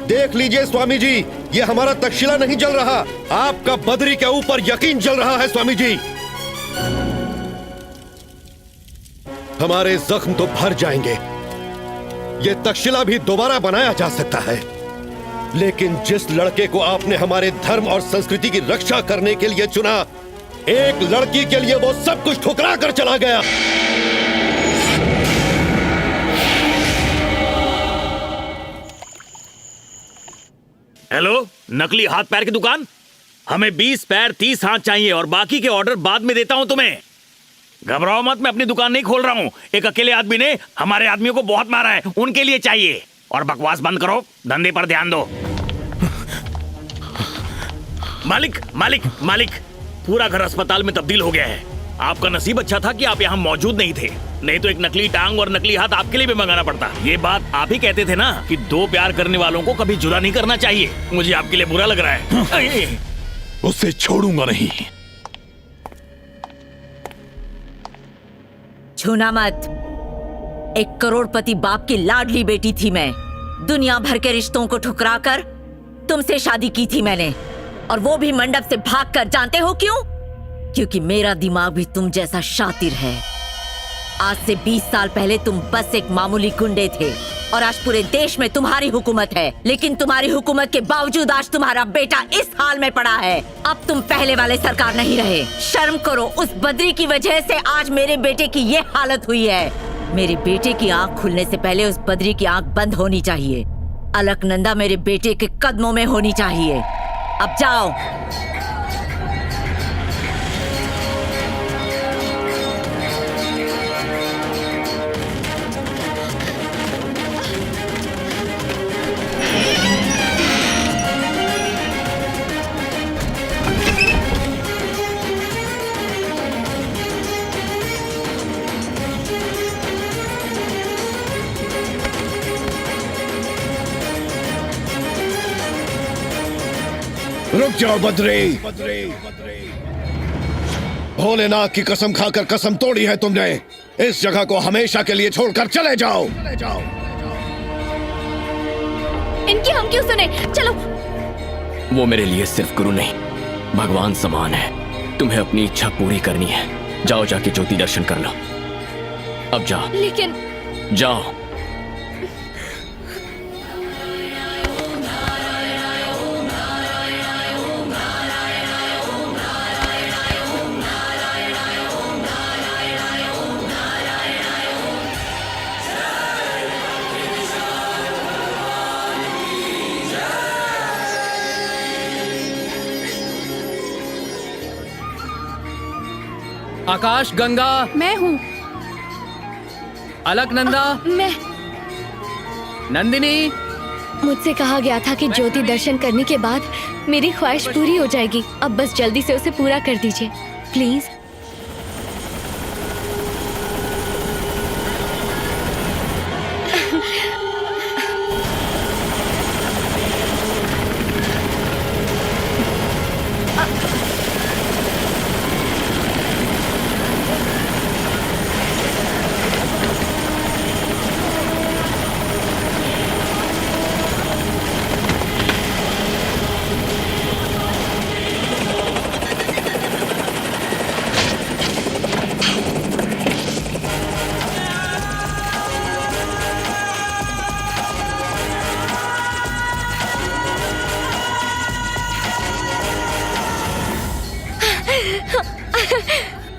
देख लीजिए स्वामी जी, ये हमारा तक्षशिला नहीं जल रहा, आपका बद्री के ऊपर यकीन जल रहा है स्वामी जी। हमारे जख्म तो भर जाएंगे, ये तक्षशिला भी दोबारा बनाया जा सकता है, लेकिन जिस लड़के को आपने हमारे धर्म और संस्कृति की रक्षा करने के लिए चुना, एक लड़की के लिए वो सब कुछ ठुकरा कर चला गया। हेलो, नकली हाथ पैर की दुकान? हमें 20 पैर 30 हाथ चाहिए और बाकी के ऑर्डर बाद में देता हूं तुम्हें। घबराओ मत, मैं अपनी दुकान नहीं खोल रहा हूं। एक अकेले आदमी ने हमारे आदमियों को बहुत मारा है, उनके लिए चाहिए। और बकवास बंद करो, धंधे पर ध्यान दो। मालिक मालिक मालिक, पूरा घर अस्पताल में तब्दील हो गया है। आपका नसीब अच्छा था कि आप यहाँ मौजूद नहीं थे, नहीं तो एक नकली टांग और नकली हाथ आपके लिए भी मंगाना पड़ता। ये बात आप ही कहते थे ना कि दो प्यार करने वालों को कभी जुदा नहीं करना चाहिए। मुझे आपके लिए बुरा लग रहा है। उसे छोड़ूंगा नहीं। छूना मत। एक करोड़पति बाप की लाडली बेटी थी मैं। दुनिया भर के रिश्तों को ठुकराकर तुमसे शादी की थी मैंने, और वो भी मंडप से भागकर। जानते हो क्यों? क्योंकि मेरा दिमाग भी तुम जैसा शातिर है। आज से 20 साल पहले तुम बस एक मामूली गुंडे थे, और आज पूरे देश में तुम्हारी हुकूमत है। लेकिन तुम्हारी हुकूमत के बावजूद आज तुम्हारा बेटा इस हाल में पड़ा है। अब तुम पहले वाले सरकार नहीं रहे। शर्म करो, उस बद्री की वजह से आज मेरे बेटे की ये हालत हुई है। मेरे बेटे की आंख खुलने से पहले उस बद्री की आंख बंद होनी चाहिए। अलकनंदा मेरे बेटे के कदमों में होनी चाहिए। अब जाओ। रुक जाओ बद्री। भोलेनाथ की कसम खाकर कसम तोड़ी है तुमने। इस जगह को हमेशा के लिए छोड़कर चले जाओ। इनकी हम क्यों सुने? चलो। वो मेरे लिए सिर्फ गुरु नहीं, भगवान समान है। तुम्हें अपनी इच्छा पूरी करनी है। जाओ, जाके ज्योति दर्शन कर लो। अब जाओ। लेकिन जाओ। आकाश गंगा मैं हूँ। अलकनंदा मैं। नंदिनी, मुझसे कहा गया था कि ज्योति दर्शन करने के बाद मेरी ख्वाहिश पूरी हो जाएगी। अब बस जल्दी से उसे पूरा कर दीजिए प्लीज।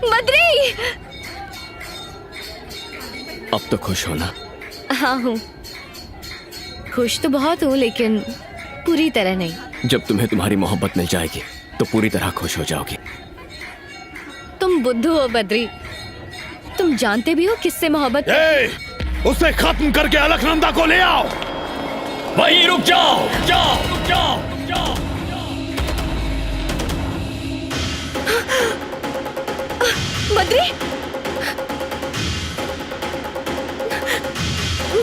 बद्री! अब तो खुश हो ना? हाँ हूँ। खुश तो बहुत हूँ, लेकिन पूरी तरह नहीं। जब तुम्हें तुम्हारी मोहब्बत मिल जाएगी तो पूरी तरह खुश हो जाओगी। तुम बुद्धू हो बद्री। तुम जानते भी हो किससे मोहब्बत। उसे खत्म करके अलकनंदा को ले आओ। वहीं रुक जाओ। जाओ, रुक जाओ, जाओ। बद्री!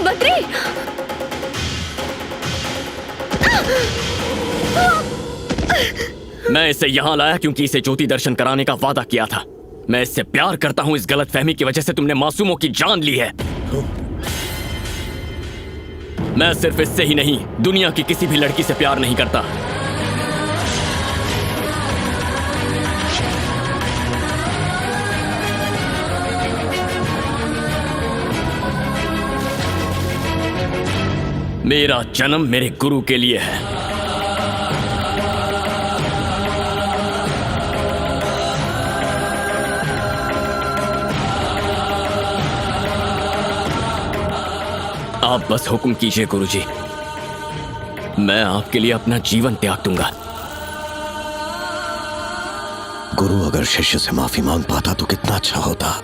बद्री! मैं इसे यहाँ लाया क्योंकि इसे ज्योति दर्शन कराने का वादा किया था। मैं इससे प्यार करता हूँ। इस गलतफहमी की वजह से तुमने मासूमों की जान ली है। मैं सिर्फ इससे ही नहीं, दुनिया की किसी भी लड़की से प्यार नहीं करता। मेरा जन्म मेरे गुरु के लिए है। आप बस हुक्म कीजिए गुरुजी, मैं आपके लिए अपना जीवन त्याग दूंगा। गुरु अगर शिष्य से माफी मांग पाता तो कितना अच्छा होता।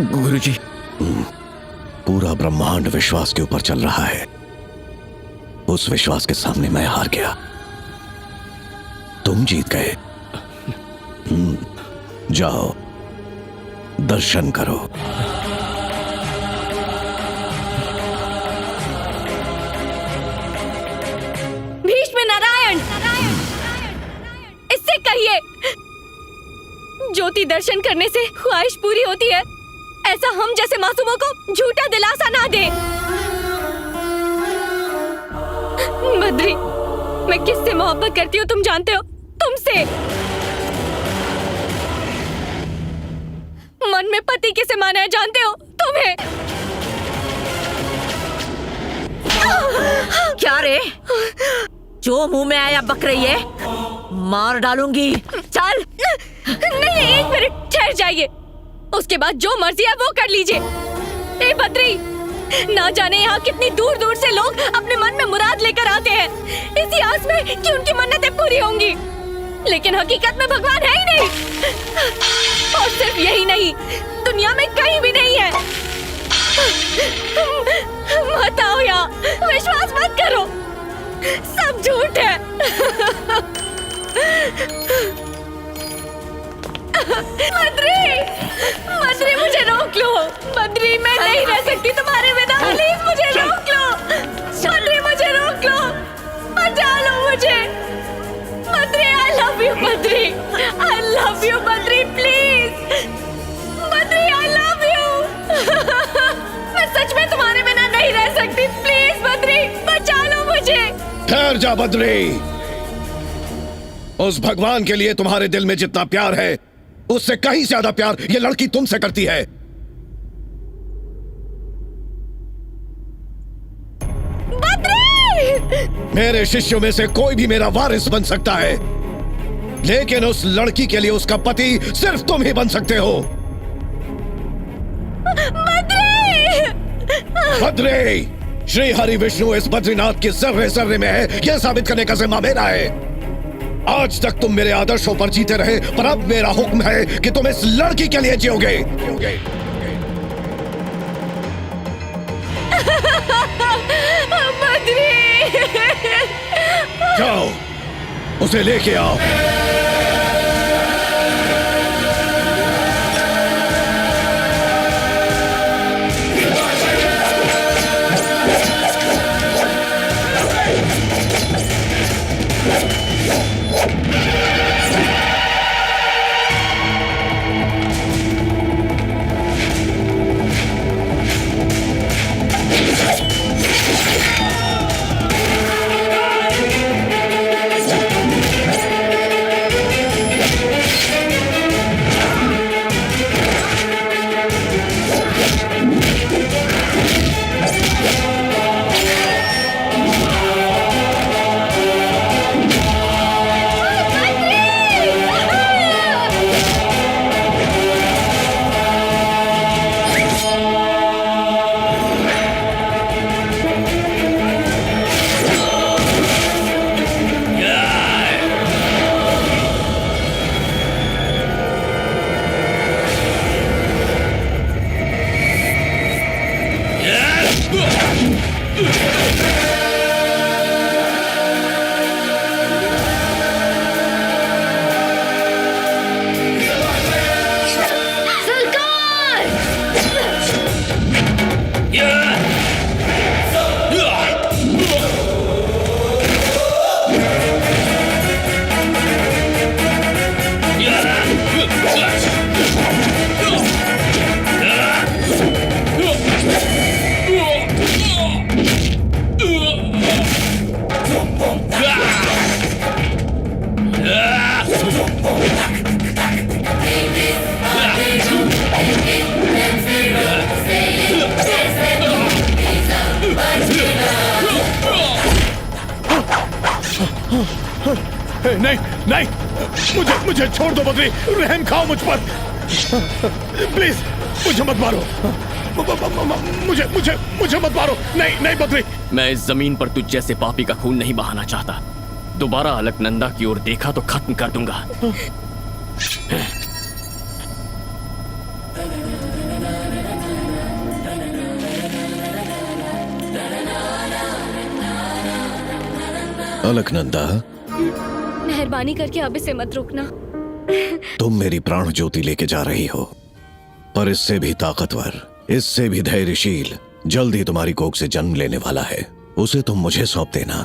गुरुजी, पूरा ब्रह्मांड विश्वास के ऊपर चल रहा है। उस विश्वास के सामने मैं हार गया, तुम जीत गए। जाओ दर्शन करो। भीष्म नारायण, इससे कहिए ज्योति दर्शन करने से ख्वाहिश पूरी होती है, ऐसा हम जैसे मासूमों को झूठा दिलासा ना दे। बद्री, मैं किससे मोहब्बत करती हूँ तुम जानते हो? तुमसे। मन में पति किसे माना है जानते हो? तुम्हें। क्या रे? जो मुंह में आया बक रही है, मार डालूंगी। चल। नहीं, एक मिनट ठहर जाइए, उसके बाद जो मर्जी है वो कर लीजिए। ए बद्री, ना जाने यहाँ कितनी दूर दूर से लोग अपने मन में मुराद लेकर आते हैं, इसी आस में कि उनकी मन्नतें पूरी होंगी, लेकिन हकीकत में भगवान है ही नहीं। और सिर्फ यही नहीं, दुनिया में कहीं भी नहीं है। मत आओ यहाँ, विश्वास मत करो, सब झूठ है। बद्री, बद्री मुझे रोक लो। बद्री, मैं नहीं रह सकती तुम्हारे बिना, प्लीज मुझे रोक लो। बद्री मुझे रोक लो, बचा लो मुझे। Badri, I love you Badri, I love you Badri, please Badri, I love you. मैं सच में तुम्हारे बिना नहीं रह सकती, प्लीज बद्री, बचा लो मुझे। ठहर जा बद्री, उस भगवान के लिए तुम्हारे दिल में जितना प्यार है, उससे कहीं ज्यादा प्यार ये लड़की तुमसे करती है। मेरे शिष्यों में से कोई भी मेरा वारिस बन सकता है, लेकिन उस लड़की के लिए उसका पति सिर्फ तुम ही बन सकते हो। बद्री, श्री हरि विष्णु इस बद्रीनाथ के जर्रे जर्रे में है, यह साबित करने का जिम्मा मेरा है। आज तक तुम मेरे आदर्शों पर जीते रहे, पर अब मेरा हुक्म है कि तुम इस लड़की के लिए जियोगे। बद्री, जाओ उसे लेके आओ। नहीं नहीं, मुझे छोड़ दो बद्री, रहम खाओ मुझ पर प्लीज, मुझे मत मारो, मुझे मत मारो, नहीं नहीं बद्री। मैं इस जमीन पर तुझ जैसे पापी का खून नहीं बहाना चाहता। दोबारा अलकनंदा की ओर देखा तो खत्म कर दूंगा। अलकनंदा, मेहरबानी करके अब इसे मत रोकना। तुम मेरी प्राण ज्योति लेके जा रही हो, पर इससे भी ताकतवर, इससे भी धैर्यशील जल्द ही तुम्हारी कोख से जन्म लेने वाला है। उसे तुम मुझे सौंप देना।